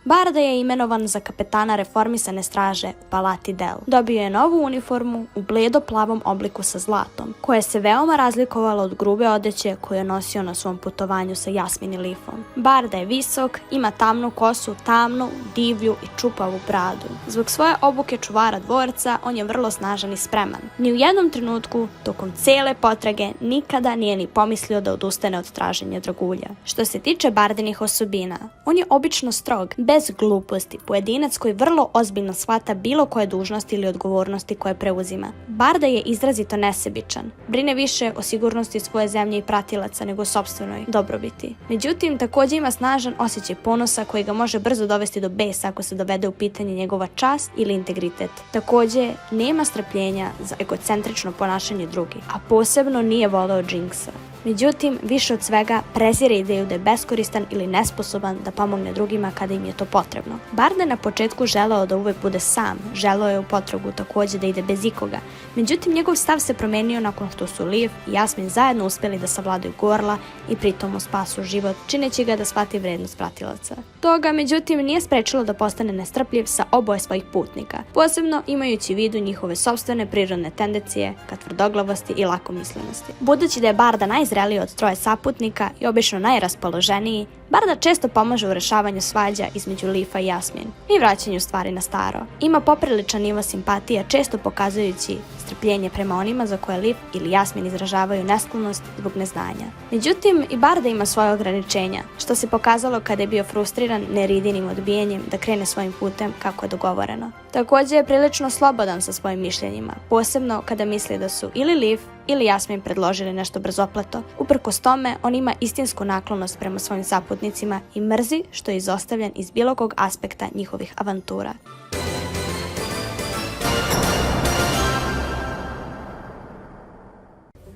Barda je imenovan za kapetana reformisane straže u palati Del. Dobio je novu uniformu u bledo-plavom obliku sa zlatom, koje se veoma razlikovalo od grube odeće koju je nosio na svom putovanju sa Jasmin i Leafom. Barda je visok, ima tamnu kosu, tamnu, divlju i čupavu bradu. Zbog svoje obuke čuvara dvorca, on je vrlo snažan i spreman. Ni u jednom trenutku, tokom cele potrage, nikada nije ni pomislio da odustane od traženja dragulja. Što se tiče Bardinih osobina, on je obično strog, bez gluposti, pojedinac koji vrlo ozbiljno shvata bilo koje dužnosti ili odgovornosti koje preuzima. Barda je izrazito nesebičan, brine više o sigurnosti svoje zemlje i pratilaca nego sopstvenoj dobrobiti. Međutim, također ima snažan osjećaj ponosa koji ga može brzo dovesti do besa ako se dovede u pitanje njegova čast ili integritet. Također, nema strpljenja za egocentrično ponašanje drugih, a posebno nije voleo Jinxa. Međutim, više od svega prezire ideju da je beskoristan ili nesposoban da pomogne drugima kada im je to potrebno. Barda je na početku želeo da uvek bude sam, želeo je u potragu također da ide bez ikoga. Međutim, njegov stav se promenio nakon što su Leaf i Jasmin zajedno uspjeli da savladaju Gorla i pritom mu spasu život, čineći ga da shvati vrednost pratilaca. Toga, međutim, nije sprečilo da postane nestrpljiv sa oboje svojih putnika, posebno imajući u vidu njihove sopstvene prirodne tendencije ka tvrdoglavosti i lakomislenosti. Budući da je Barda najzreliji od troje saputnika i obično najraspoloženiji, Barda često pomaže u rešavanju svađa između Leafa i Jasmin i vraćanju stvari na staro. Ima popriličan nivo simpatije, često pokazujući strpljenje prema onima za koje Leaf ili Jasmin izražavaju nesklonost zbog neznanja. Međutim, i Barda ima svoje ograničenja, što se pokazalo kada je bio frustriran Neridinim odbijanjem da krene svojim putem kako je dogovoreno. Također je prilično slobodan sa svojim mišljenjima, posebno kada misli da su ili Leaf ili Jasmin predložili nešto brzopleto. Uprkos tome, on ima istinsku naklonost prema svojim saputnicima i mrzi što je izostavljen iz bilo kog aspekta njihovih avantura.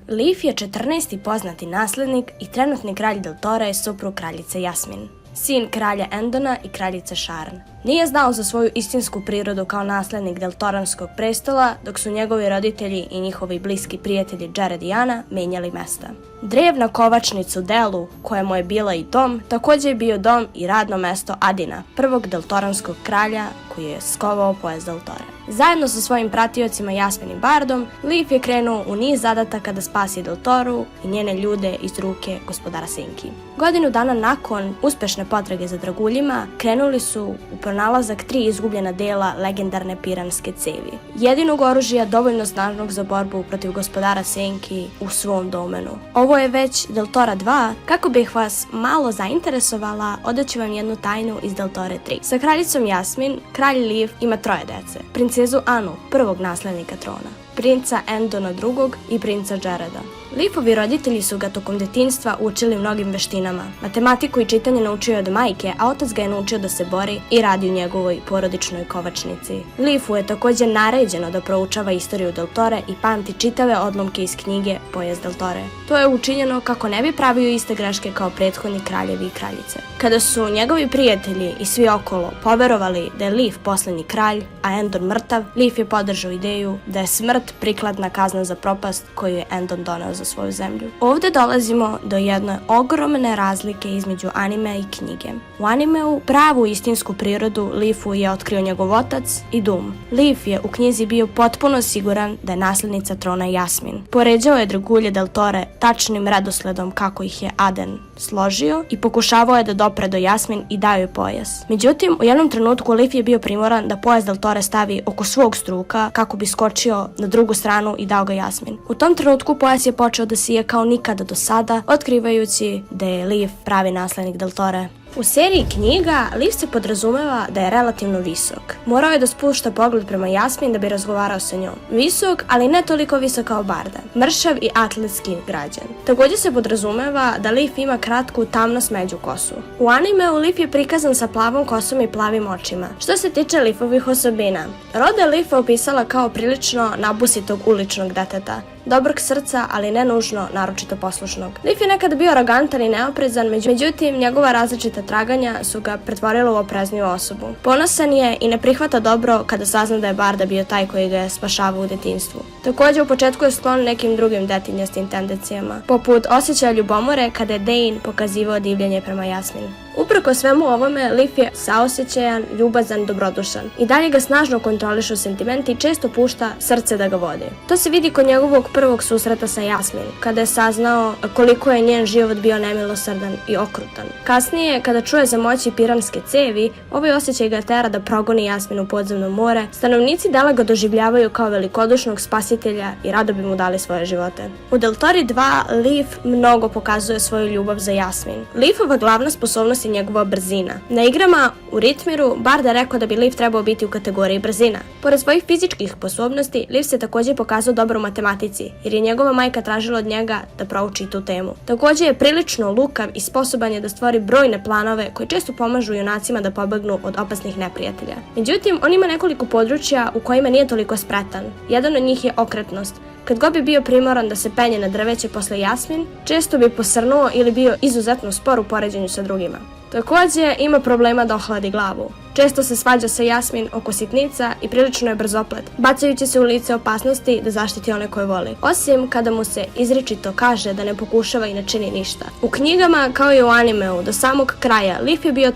Leaf je 14. poznati naslednik i trenutni kralj Del Torre je suprug kraljice Jasmin, sin kralja Endona i kraljice Sharn. Nije znao za svoju istinsku prirodu kao naslednik Deltoranskog prestola, dok su njegovi roditelji i njihovi bliski prijatelji Jared i Ana menjali mesta. Drev na kovačnicu Delu, koja mu je bila i dom, također je bio dom i radno mesto Adina, prvog Deltoranskog kralja koji je skovao pojas Del Torre. Zajedno sa svojim pratiocima Jasmin i Bardom, Leaf je krenuo u niz zadataka da spasi Del Torru i njene ljude iz ruke gospodara Senki. Godinu dana nakon uspešne potrage za draguljima, krenuli su u pronalazak 3 izgubljena dela legendarne piranske cevi, jedinog oružja dovoljno snažnog za borbu protiv gospodara Senki u svom domenu. Ovo je već Del Torre 2, kako bih vas malo zainteresovala, odaću vam jednu tajnu iz Del Torre 3. Sa kraljicom Jasmin, kralj Leaf ima 3 dece, princezu Anu, prvog naslednika trona, princa Endona II i princa Jareda. Leafovi roditelji su ga tokom detinjstva učili mnogim veštinama. Matematiku i čitanje naučio je od majke, a otac ga je naučio da se bori i radi u njegovoj porodičnoj kovačnici. Leafu je također naređeno da proučava istoriju Del Torre i pamti čitave odlomke iz knjige Pojas Del Torre. To je učinjeno kako ne bi pravio iste greške kao prethodni kraljevi i kraljice. Kada su njegovi prijatelji i svi okolo poverovali da je Leaf posljednji kralj, a Endon mrtav, Leaf je podržao ideju da je smrt prikladna kazna za propast koju je Endon doneo za za svoju zemlju. Ovdje dolazimo do jedne ogromne razlike između anime i knjige. U animeu pravu istinsku prirodu Leafu je otkrio njegov otac i Doom. Leaf je u knjizi bio potpuno siguran da je nasljednica trona Jasmin. Poređao je dragulje Deltore tačnim redosledom kako ih je Aden složio i pokušavao je da dopre do Jasmin i dao joj pojas. Međutim, u jednom trenutku Leaf je bio primoran da pojas Deltore stavi oko svog struka kako bi skočio na drugu stranu i dao ga Jasmin. U tom trenutku pojas je počeo da sije kao nikada do sada, otkrivajući da je Leaf pravi naslednik Deltore. U seriji knjiga Leaf se podrazumeva da je relativno visok. Morao je da spušta pogled prema Jasmin da bi razgovarao sa njom. Visok, ali ne toliko visok kao Barda. Mršav i atletski građan. Također se podrazumeva da Leaf ima kratku tamno smeđu kosu. U animeu Leaf je prikazan sa plavom kosom i plavim očima. Što se tiče Leafovih osobina, Roda je Leafa opisala kao prilično nabusitog uličnog deteta. Dobrog srca, ali ne nužno naročito poslušnog. Leaf je nekad bio arogantan i neoprezan, međutim njegova različita traganja su ga pretvorila u oprezniju osobu. Ponosan je i ne prihvata dobro kada sazna da je Barda bio taj koji ga je spašavao u detinjstvu. Također u početku je sklon nekim drugim detinjastim tendencijama, poput osjećaja ljubomore kada je Dane pokazivao divljenje prema Jasmin. Uprko svemu ovome, Leaf je saosjećajan, ljubazan, dobrodušan. I dalje ga snažno kontrolišu sentimenti i često pušta srce da ga vodi. To se vidi kod njegovog prvog susreta sa Jasmin, kada je saznao koliko je njen život bio nemilosrdan i okrutan. Kasnije, kada čuje za moći piranske cevi, ovaj osjećaj ga tera da progoni Jasmin u podzemno more. Stanovnici dela ga doživljavaju kao velikodušnog spasitelja i rado bi mu dali svoje živote. U Deltori 2 Leaf mnogo pokazuje svoju ljubav za Jasmin. Leafova glavna sposobnost je njegova brzina. Na igrama u Ritmiru Barda je rekao da bi Leaf trebao biti u kategoriji brzina. Pored svojih fizičkih sposobnosti, Leaf se također pokazao dobro u matematici, jer je njegova majka tražila od njega da prouči tu temu. Također je prilično lukav i sposoban je da stvori brojne planove koji često pomažu junacima da pobegnu od opasnih neprijatelja. Međutim, on ima nekoliko područja u kojima nije toliko spretan. Jedan od njih je okretnost. Kad god bi bio primoran da se penje na drveće posle Jasmin, često bi posrnuo ili bio izuzetno spor u poređenju sa drugima. Također ima problema da ohladi glavu. Često se svađa sa Jasmin oko sitnica i prilično je brzoplet, bacajući se u lice opasnosti da zaštiti one koje voli. Osim kada mu se izričito kaže da ne pokušava i ne čini ništa. U knjigama, kao i u animeu, do samog kraja, Leaf je bio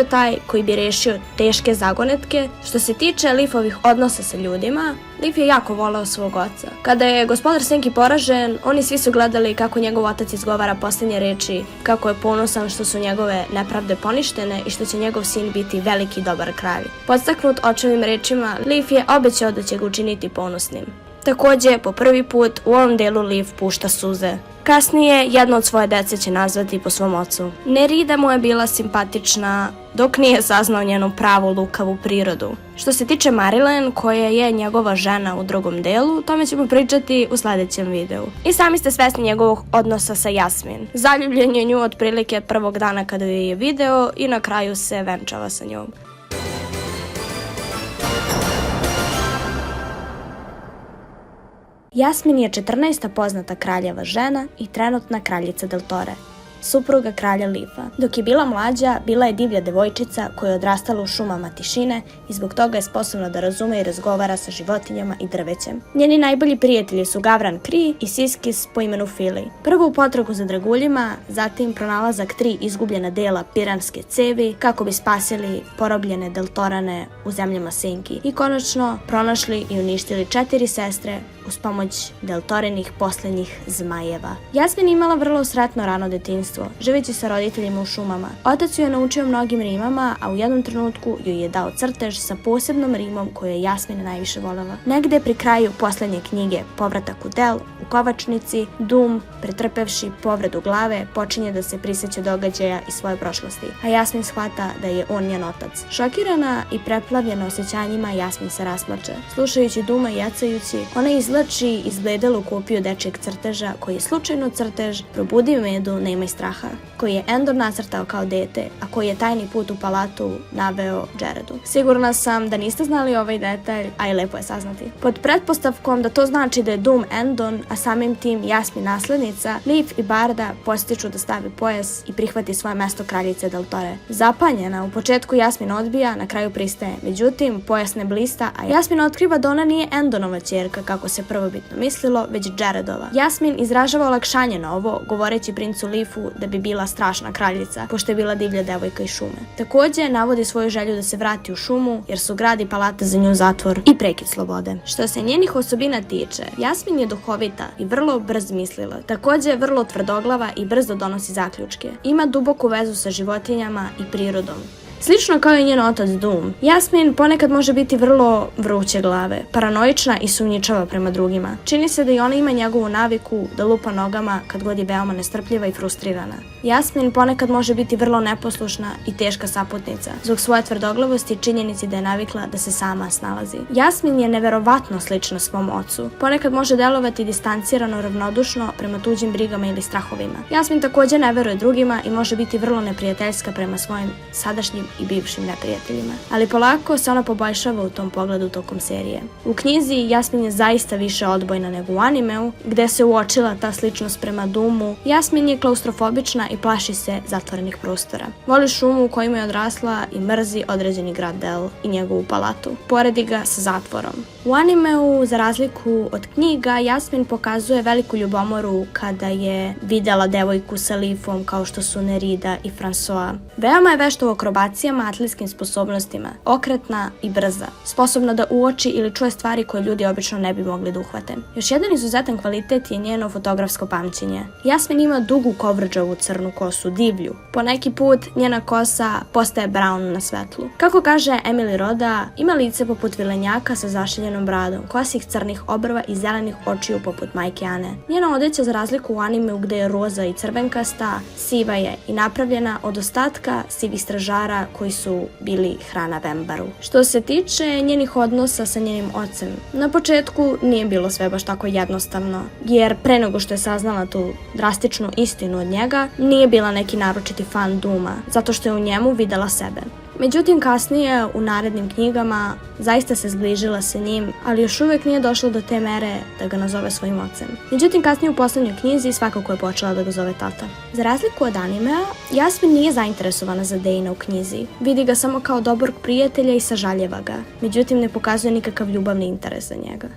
taj koji bi rešio teške zagonetke. Što se tiče Leafovih odnosa sa ljudima, Leaf je jako voleo svog oca. Kada je gospodar Senki poražen, oni svi su gledali kako njegov otac izgovara posljednje reči, kako je ponosan što su njegove nepravde poništene i što će njegov sin biti veliki dobar kralj. Podstaknut očevim rečima, Leaf je obećao da će ga učiniti ponosnim. Također, po prvi put u ovom delu Leaf pušta suze. Kasnije, jedno od svoje dece će nazvati po svom ocu. Nerida mu je bila simpatična, dok nije saznao njenu pravu lukavu prirodu. Što se tiče Marilyn, koja je njegova žena u drugom delu, o tome ćemo pričati u sljedećem videu. I sami ste svesni njegovog odnosa sa Jasmin. Zaljubljen je nju otprilike prvog dana kada je video i na kraju se venčava sa njom. Jasmin je 14. poznata kraljeva žena i trenutna kraljica Deltore, supruga kralja Leafa. Dok je bila mlađa, bila je divlja devojčica koja je odrastala u šumama tišine i zbog toga je sposobna da razume i razgovara sa životinjama i drvećem. Njeni najbolji prijatelji su Gavran Kree i Siskis po imenu Fili. Prvo u potragu za draguljima, zatim pronalazak 3 izgubljena dela piranske cevi kako bi spasili porobljene Deltorane u zemljama Senki i konačno pronašli i uništili 4 sestre uz pomoć Deltorinih posljednjih zmajeva. Jasmin imala vrlo sretno rano detinjstvo, živeći sa roditeljima u šumama. Otac ju je naučio mnogim rimama, a u jednom trenutku joj je dao crtež sa posebnom rimom koju je Jasmin najviše voljela. Negde pri kraju posljednje knjige Povratak u Del, u kovačnici, Doom, pretrpevši povredu glave, počinje da se prisjeća događaja iz svoje prošlosti, a Jasmin shvata da je on njen otac. Šokirana i preplavljena osjećanjima, Jasmin se rasplače. Slušajući Dooma i jacajući, ona izvlači izbledelu kopiju dečjeg crteža koji je slučajno crtež Probudi Medu, nemaj straha, koji je Endor nacrtao kao dete, a koji je tajni put u palatu naveo Jaredu. Sigurna sam da niste znali ovaj detalj, a i lepo je saznati. Pod pretpostavkom da to znači da je Doom Endon, a samim tim Jasmin naslednica, Leaf i Barda postiču da stavi pojas i prihvati svoje mesto kraljice Deltore. Zapanjena, u početku Jasmin odbija, na kraju pristaje. Međutim, pojas ne blista, a Jasmin otkriva da ona nije Endonova ćerka kako se se prvobitno mislilo, već Jaredova. Jasmin izražava olakšanje na ovo, govoreći princu Leafu da bi bila strašna kraljica, pošto je bila divlja devojka iz šume. Takođe, navodi svoju želju da se vrati u šumu, jer su grad i palata za nju zatvor i prekid slobode. Što se njenih osobina tiče, Jasmin je duhovita i vrlo brz mislila. Takođe je vrlo tvrdoglava i brzo donosi zaključke. Ima duboku vezu sa životinjama i prirodom. Slično kao i njen otac Doom, Jasmin ponekad može biti vrlo vruće glave, paranoična i sumnjičava prema drugima. Čini se da i ona ima njegovu naviku da lupa nogama kad god je veoma nestrpljiva i frustrirana. Jasmin ponekad može biti vrlo neposlušna i teška saputnica, zbog svoje tvrdoglavosti i činjenici da je navikla da se sama snalazi. Jasmin je neverovatno slična svom ocu. Ponekad može delovati distancirano, ravnodušno prema tuđim brigama ili strahovima. Jasmin takođe ne veruje drugima i može biti vrlo neprijateljska prema svojim sadašnjim i bivšim neprijateljima. Ali polako se ona poboljšava u tom pogledu tokom serije. U knjizi Jasmin je zaista više odbojna nego u animeu, gde se uočila ta sličnost prema Doomu. Jasmin je klaustrofobična i plaši se zatvorenih prostora. Voli šumu u kojima je odrasla i mrzi određeni grad Del i njegovu palatu. Poredi ga sa zatvorom. U animeu, za razliku od knjiga, Jasmin pokazuje veliku ljubomoru kada je videla devojku sa Leafom kao što su Nerida i François. Veoma je vešta u akrobacijama, atletskim sposobnostima, okretna i brza, sposobna da uoči ili čuje stvari koje ljudi obično ne bi mogli da uhvate. Još jedan izuzetan kvalitet je njeno fotografsko pamćenje. Jasmin ima dugu kovrđavu crnu kosu, divlju. Po neki put njena kosa postaje brown na svetlu. Kako kaže Emily Roda, ima lice poput vilenjaka sa zašiljenom bradom, kosih crnih obrva i zelenih očiju poput majke Ane. Njena odeća, za razliku u animeu gde je roza i crvenkasta, siva je i napravljena od ostatka sivih stražara koji su bili hrana Vembaru. Što se tiče njenih odnosa sa njenim ocem, na početku nije bilo sve baš tako jednostavno, jer pre nego što je saznala tu drastičnu istinu od njega, nije bila neki naročiti fan Dooma, zato što je u njemu videla sebe. Međutim, kasnije u narednim knjigama zaista se zbližila sa njim, ali još uvijek nije došlo do te mere da ga nazove svojim ocem. Međutim, kasnije u poslednjoj knjizi svakako je počela da ga zove tata. Za razliku od animea, Jasmin nije zainteresovana za Dana u knjizi. Vidi ga samo kao dobrog prijatelja i sažaljeva ga. Međutim, ne pokazuje nikakav ljubavni interes za njega.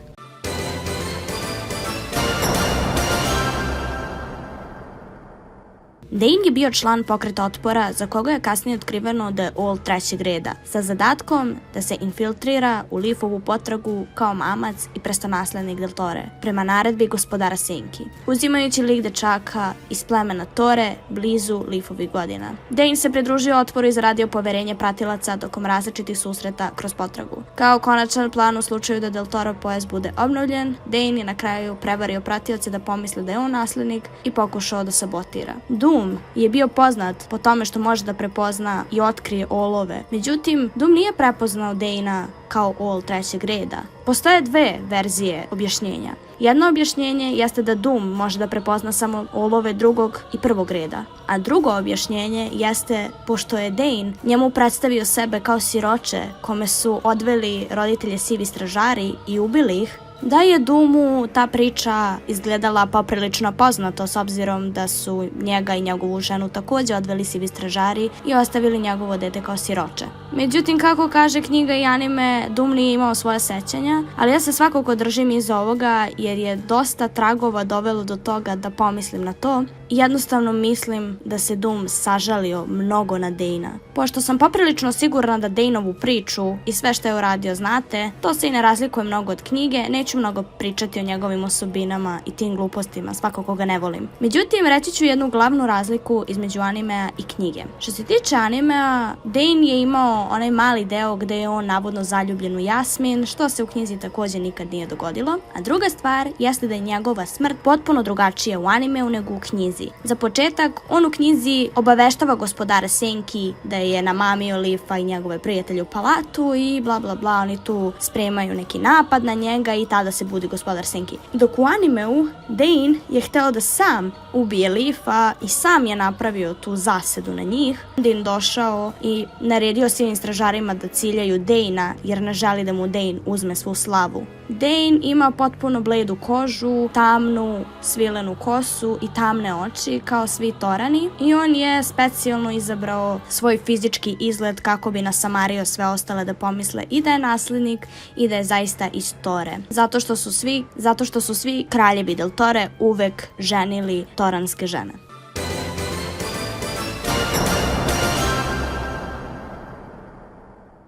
Dane je bio član pokreta otpora za koga je kasnije otkriveno da je All trećeg reda, sa zadatkom da se infiltrira u Leafovu potragu kao mamac i prestolonaslednik Del Tore, prema naredbi gospodara Senki, uzimajući lik dečaka iz plemena Tore blizu Leafovih godina. Dane se pridružio otporu i zaradio poverenje pratilaca tokom različitih susreta kroz potragu. Kao konačan plan u slučaju da Del Toro pojas bude obnovljen, Dane je na kraju prevario pratioce da pomisle da je on naslednik i pokušao da sabotira. Doom je bio poznat po tome što može da prepozna i otkrije olove. Međutim, Doom nije prepoznao Dana kao All trećeg reda. Postoje dve verzije objašnjenja. Jedno objašnjenje jeste da Doom može da prepozna samo olove drugog i prvog reda. A drugo objašnjenje jeste, pošto je Dane njemu predstavio sebe kao siroče kome su odveli roditelje sivi stražari i ubili ih, da je Doomu ta priča izgledala poprilično poznato s obzirom da su njega i njegovu ženu takođe odveli sivi stražari i ostavili njegovo dete kao siroče. Međutim, kako kaže knjiga i anime, Doom nije imao svoje sećanja, ali ja se svakako držim iza ovoga jer je dosta tragova dovelo do toga da pomislim na to i jednostavno mislim da se Doom sažalio mnogo na Dana. Pošto sam poprilično sigurna da Danovu priču i sve što je uradio znate, to se i ne razlikuje mnogo od knjige, neću mnogo pričati o njegovim osobinama i tim glupostima, svakako ga ne volim. Međutim, reći ću jednu glavnu razliku između animea i knjige. Što se tiče animea, Dane je imao onaj mali deo gde je on navodno zaljubljen u Jasmin, što se u knjizi takođe nikad nije dogodilo. A druga stvar jeste da je njegova smrt potpuno drugačija u animeu nego u knjizi. Za početak, on u knjizi obaveštava gospodara Senki da je namamio Leafa i njegove prijatelje u palatu i bla bla bla, oni tu spremaju neki napad na njega i tada se budi gospodar Senki. Dok u animeu, Dane je hteo da sam ubije Leafa i sam je napravio tu zasedu na njih. Dane došao i naredio svim stražarima da ciljaju Dana jer ne želi da mu Dane uzme svu slavu. Dane ima potpuno bledu kožu, tamnu svilenu kosu i tamne oči kao svi Torani i on je specijalno izabrao svoj fizički izgled kako bi nasamario sve ostale da pomisle i da je naslednik i da je zaista iz Tore. Zato što su svi kraljevi del Tore uvek ženili toranske žene.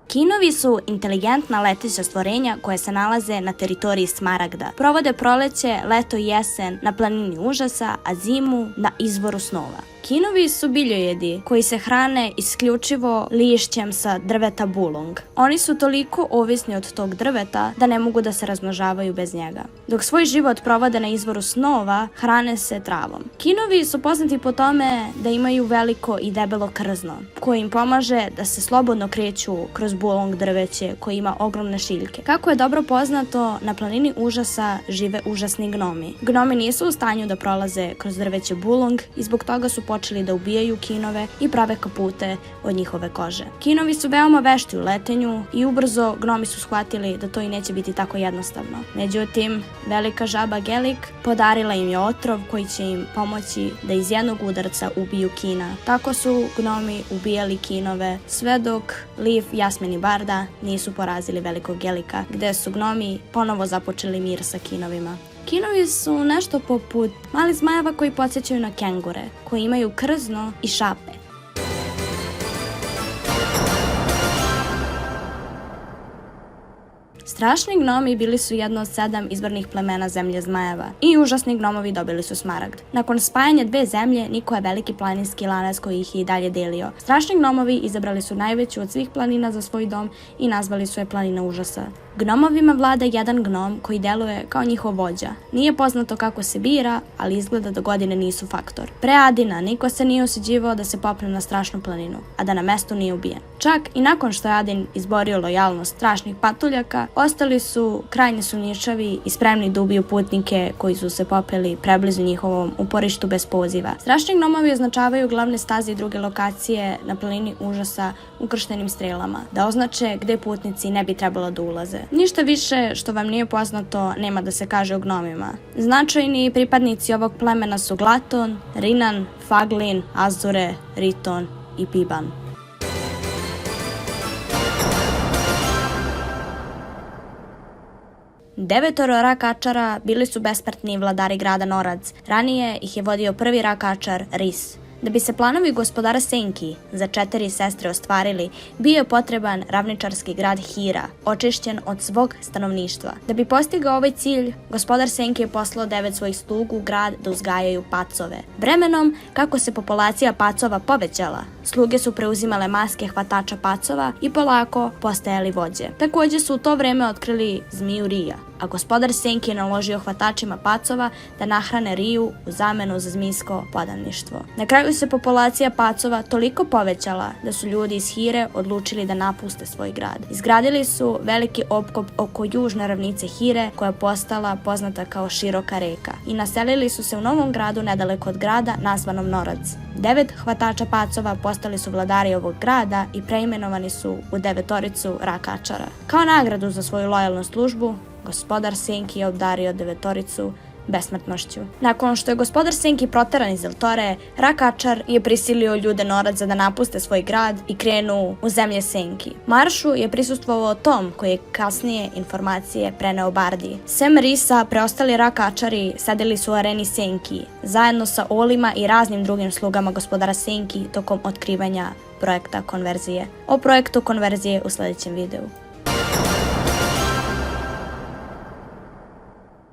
Kinovi su inteligentna leteća stvorenja koje se nalaze na teritoriji Smaragda. Provode proleće, leto i jesen na planini užasa, a zimu na izvoru snova. Kinovi su biljojedi koji se hrane isključivo lišćem sa drveta bulong. Oni su toliko ovisni od tog drveta da ne mogu da se razmnožavaju bez njega. Dok svoj život provode na izvoru snova, hrane se travom. Kinovi su poznati po tome da imaju veliko i debelo krzno, koje im pomaže da se slobodno kreću kroz bulong drveće koje ima ogromne šiljke. Kako je dobro poznato, na planini užasa žive užasni gnomi. Gnomi nisu u stanju da prolaze kroz drveće bulong i zbog toga su počeli da ubijaju kinove i prave kapute od njihove kože. Kinovi su veoma vešti u letenju i ubrzo gnomi su shvatili da to i neće biti tako jednostavno. Međutim, velika žaba Gelik podarila im je otrov koji će im pomoći da iz jednog udarca ubiju kina. Tako su gnomi ubijali kinove sve dok Leaf, Jasmin i Barda nisu porazili velikog Gelika, gde su gnomi ponovo započeli mir sa kinovima. Kinovi su nešto poput malih zmajeva koji podsjećaju na kengure, koji imaju krzno i šape. Strašni gnomi bili su jedno od 7 izvornih plemena zemlje zmajeva i užasni gnomovi dobili su Smaragd. Nakon spajanja dve zemlje, Niko je veliki planinski lanac koji ih je i dalje delio. Strašni gnomovi izabrali su najveću od svih planina za svoj dom i nazvali su je planina užasa. Gnomovima vlada jedan gnom koji deluje kao njihov vođa. Nije poznato kako se bira, ali izgleda da godine nisu faktor. Pre Adina niko se nije usuđivao da se popne na strašnu planinu, a da na mestu nije ubijen. Čak i nakon što je Adin izborio lojalnost strašnih patuljaka, ostali su krajnje sumnjičavi i spremni da ubiju putnike koji su se popeli preblizu njihovom uporištu bez poziva. Strašni gnomovi označavaju glavne staze i druge lokacije na planini užasa ukrštenim strelama, da označe gde putnici ne bi trebalo da ulaze. Ništa više što vam nije poznato nema da se kaže o gnomima. Značajni pripadnici ovog plemena su Glaton, Rinan, Faglin, Azure, Riton i Piban. Devetoro rakačara bili su besmrtni vladari grada Norac. Ranije ih je vodio prvi rakačar Ris. Da bi se planovi gospodara Senki za 4 sestre ostvarili, bio je potreban ravničarski grad Hira, očišćen od svog stanovništva. Da bi postigao ovaj cilj, gospodar Senki je poslao 9 svojih slugu u grad da uzgajaju pacove. Vremenom, kako se populacija pacova povećala, sluge su preuzimale maske hvatača pacova i polako postajali vođe. Također su u to vreme otkrili zmiju Rija, a gospodar Senki je naložio hvatačima pacova da nahrane Riju u zamenu za zmijsko podaništvo. Na kraju se populacija pacova toliko povećala da su ljudi iz Hire odlučili da napuste svoj grad. Izgradili su veliki opkop oko južne ravnice Hire koja je postala poznata kao široka reka i naselili su se u novom gradu nedaleko od grada nazvanom Norac. 9 hvatača pacova postali su vladari ovog grada i preimenovani su u 9 rakačara. Kao nagradu za svoju lojalnu službu, gospodar Senki je obdario 9 besmrtnošću. Nakon što je gospodar Senki proteran iz Eltore, rakačar je prisilio ljude Noraca da napuste svoj grad i krenu u zemlje Senki. Maršu je prisustvovao Tom koji je kasnije informacije preneo Bardi. Sem Risa, preostali rakačari sedeli su u areni Senki, zajedno sa Olima i raznim drugim slugama gospodara Senki tokom otkrivanja projekta konverzije. O projektu konverzije u sljedećem videu.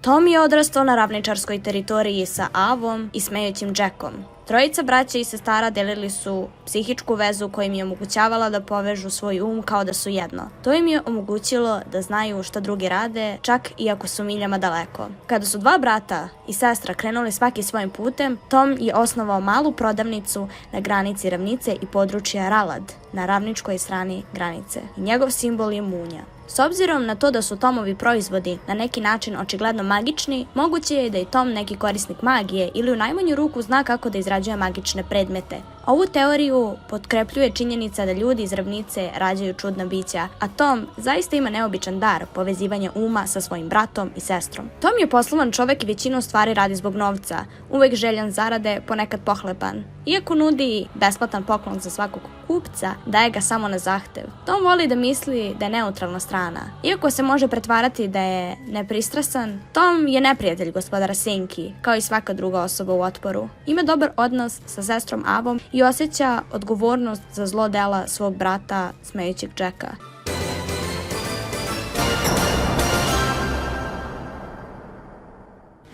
Tom je odrastao na ravničarskoj teritoriji sa Avom i smejućim Jackom. Trojica braća i sestara delili su psihičku vezu koja im je omogućavala da povežu svoj kao da su jedno. To im je omogućilo da znaju šta drugi rade, čak i ako su miljama daleko. Kada su 2 brata i sestra krenuli svaki svojim putem, Tom je osnovao malu prodavnicu na granici ravnice i područja Ralad, na ravničkoj strani granice. I njegov simbol je munja. S obzirom na to da su Tomovi proizvodi na neki način očigledno magični, moguće je da je Tom neki korisnik magije ili u najmanju ruku zna kako da izrađuje magične predmete. Ovu teoriju potkrepljuje činjenica da ljudi iz ravnice rađaju čudna bića, a Tom zaista ima neobičan dar povezivanja uma sa svojim bratom i sestrom. Tom je poslovan čovek i većinu stvari radi zbog novca, uvek željan zarade, ponekad pohlepan. Iako nudi besplatan poklon za svakog kupca, daje ga samo na zahtev. Tom voli da misli da je neutralna strana. Iako se može pretvarati da je nepristrasan, Tom je neprijatelj gospodara Senki, kao i svaka druga osoba u Otporu. Ima dobar odnos sa sestrom Abom i osjeća odgovornost za zlo dela svog brata, smejućeg Jacka.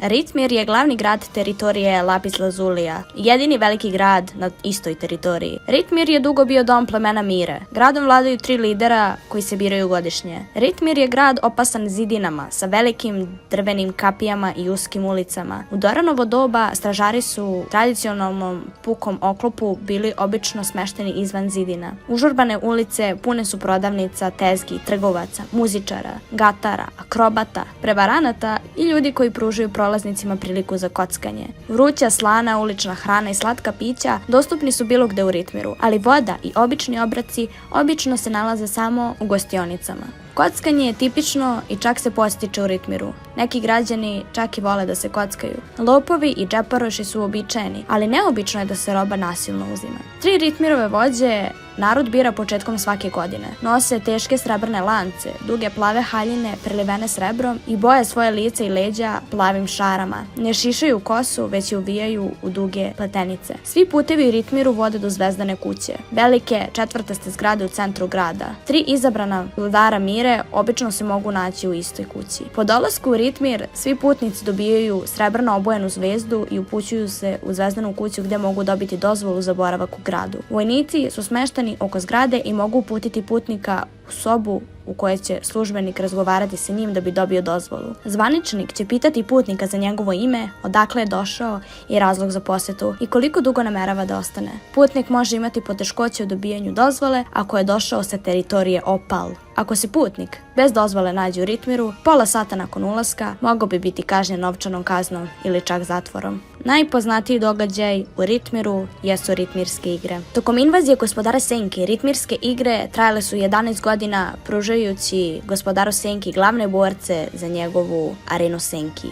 Ritmir je glavni grad teritorije Lapis Lazulija, jedini veliki grad na istoj teritoriji. Ritmir je dugo bio dom plemena Mire. Gradom vladaju 3 lidera koji se biraju godišnje. Ritmir je grad opasan zidinama sa velikim drvenim kapijama i uskim ulicama. U Doranovo doba stražari su u tradicionalnom pukom oklopu bili obično smešteni izvan zidina. Užurbane ulice pune su prodavnica, tezgi, trgovaca, muzičara, gatara, akrobata, prevaranata i ljudi koji pružaju prolaznicima priliku za kockanje. Vruća, slana, ulična hrana i slatka pića dostupni su bilo gde u Ritmiru, ali voda i obični obroci obično se nalaze samo u gostionicama. Kockanje je tipično i čak se podstiče u Ritmiru. Neki građani čak i vole da se kockaju. Lopovi i džeparoši su uobičajeni, ali neobično je da se roba nasilno uzima. 3 Ritmirove vođe narod bira početkom svake godine. Nose teške srebrne lance, duge plave haljine prelivene srebrom i boje svoje lice i leđa plavim šarama. Ne šišaju kosu, već je uvijaju u duge pletenice. Svi putevi u Ritmiru vode do Zvezdane kuće, velike četvrtaste zgrade u centru grada. 3 izabrana vladara Mire obično se mogu naći u istoj kući. Po dolasku u Ritmir svi putnici dobijaju srebrno obojenu zvezdu i upućuju se u Zvezdanu kuću gde mogu dobiti dozvolu za boravak u gradu. Vojnici su smešteni oko zgrade i mogu uputiti putnika u sobu u kojoj će službenik razgovarati sa njim da bi dobio dozvolu. Zvaničnik će pitati putnika za njegovo ime, odakle je došao i razlog za posjetu i koliko dugo namerava da ostane. Putnik može imati poteškoće u dobijanju dozvole ako je došao sa teritorije Opal. Ako se putnik bez dozvole nađe u Ritmiru, pola sata nakon ulaska mogao bi biti kažnjen novčanom kaznom ili čak zatvorom. Najpoznatiji događaj u Ritmiru jesu Ritmirske igre. Tokom invazije gospodara Senki, Ritmirske igre trajale su 11 godina, pružajući gospodaru Senki glavne borce za njegovu arenu Senki.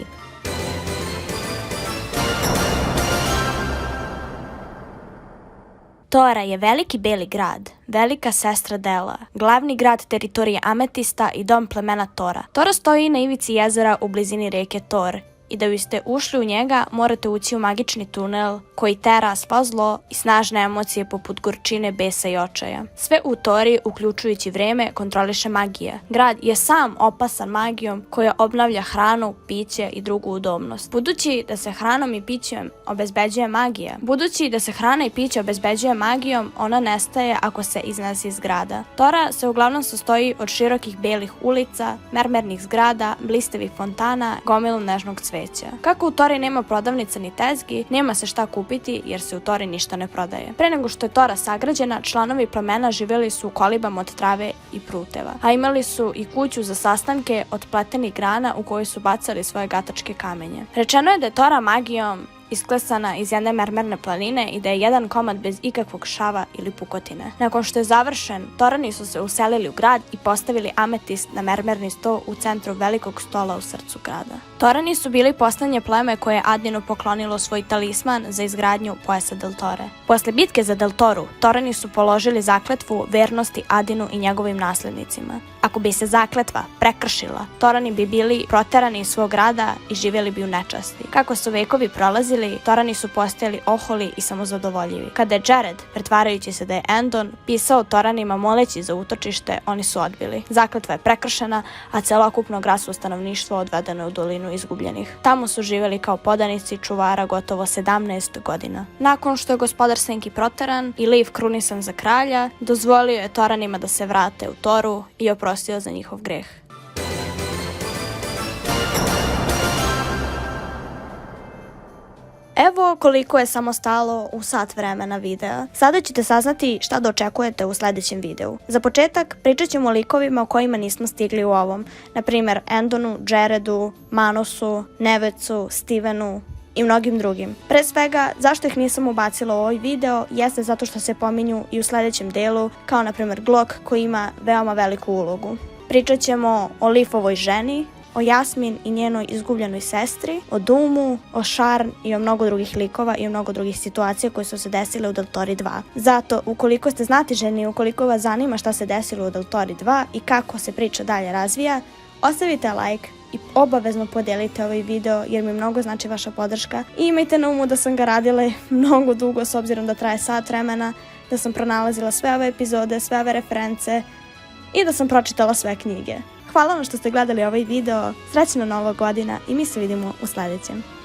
Tora je veliki beli grad, velika sestra Dela, glavni grad teritorije Ametista i dom plemena Tora. Tora stoji na ivici jezera u blizini reke Tor i da biste ušli u njega morate ući u magični tunel koji tera svo zlo i snažne emocije poput gorčine, besa i očaja. Sve u Tori, uključujući vreme, kontroliše magija. Grad je sam opasan magijom koja obnavlja hranu, piće i drugu udobnost. Budući da se hranom i pićem obezbeđuje magijom, ona nestaje ako se iznese iz grada. Tora se uglavnom sastoji od širokih belih ulica, mermernih zgrada, blistavih fontana, gomilu nežnog cveća. Kako u Tori nema prodavnica ni tezgi, nema se šta kupiti jer se u Tori ništa ne prodaje. Pre nego što je Tora sagrađena, članovi plemena živjeli su u kolibama od trave i pruteva, a imali su i kuću za sastanke od pletenih grana u kojoj su bacali svoje gatačke kamenje. Rečeno je da je Tora magijom isklesana iz jedne mermerne planine i da je jedan komad bez ikakvog šava ili pukotine. Nakon što je završen, Torani su se uselili u grad i postavili ametist na mermerni sto u centru velikog stola u srcu grada. Torani su bili poslednje pleme koje je Adinu poklonilo svoj talisman za izgradnju pojasa Del Tore. Posle bitke za Del Toru, Torani su položili zakletvu vernosti Adinu i njegovim naslednicima. Ako bi se zakletva prekršila, Torani bi bili proterani iz svog grada i živjeli bi u nečasti. Kako su vekovi prolazili, Torani su postajali oholi i samozadovoljivi. Kada je Jared, pretvarajući se da je Endon, pisao Toranima moleći za utočište, oni su odbili. Zakletva je prekršena, a celokupno gradsko stanovništvo odvedeno je u dolinu izgubljenih. Tamo su živjeli kao podanici čuvara gotovo 17 godina. Nakon što je gospodar Senki proteran i Liv krunisan za kralja, dozvolio je Toranima da se vrate u Toru i oprostio za njihov greh. Evo koliko je samo stalo u sat vremena videa. Sada ćete saznati šta da očekujete u sljedećem videu. Za početak pričat ćemo o likovima o kojima nismo stigli u ovom. Na primjer Endonu, Jaredu, Manosu, Nevecu, Stevenu i mnogim drugim. Pre svega, zašto ih nisam ubacila u ovaj video, jeste zato što se pominju i u sledećem delu, kao na primer Glock koji ima veoma veliku ulogu. Pričat ćemo o Leafovoj ženi, o Jasmin i njenoj izgubljenoj sestri, o Doomu, o Sharn i o mnogo drugih likova i o mnogo drugih situacija koje su se desile u Deltori 2. Zato, ukoliko ste znatiželjni i ukoliko vas zanima šta se desilo u Deltori 2 i kako se priča dalje razvija, ostavite like i obavezno podelite ovaj video jer mi mnogo znači vaša podrška. I imajte na umu da sam ga radila mnogo dugo s obzirom da traje sat vremena, da sam pronalazila sve ove epizode, sve ove reference i da sam pročitala sve knjige. Hvala vam što ste gledali ovaj video, srećna Nova godina i mi se vidimo u sledećem.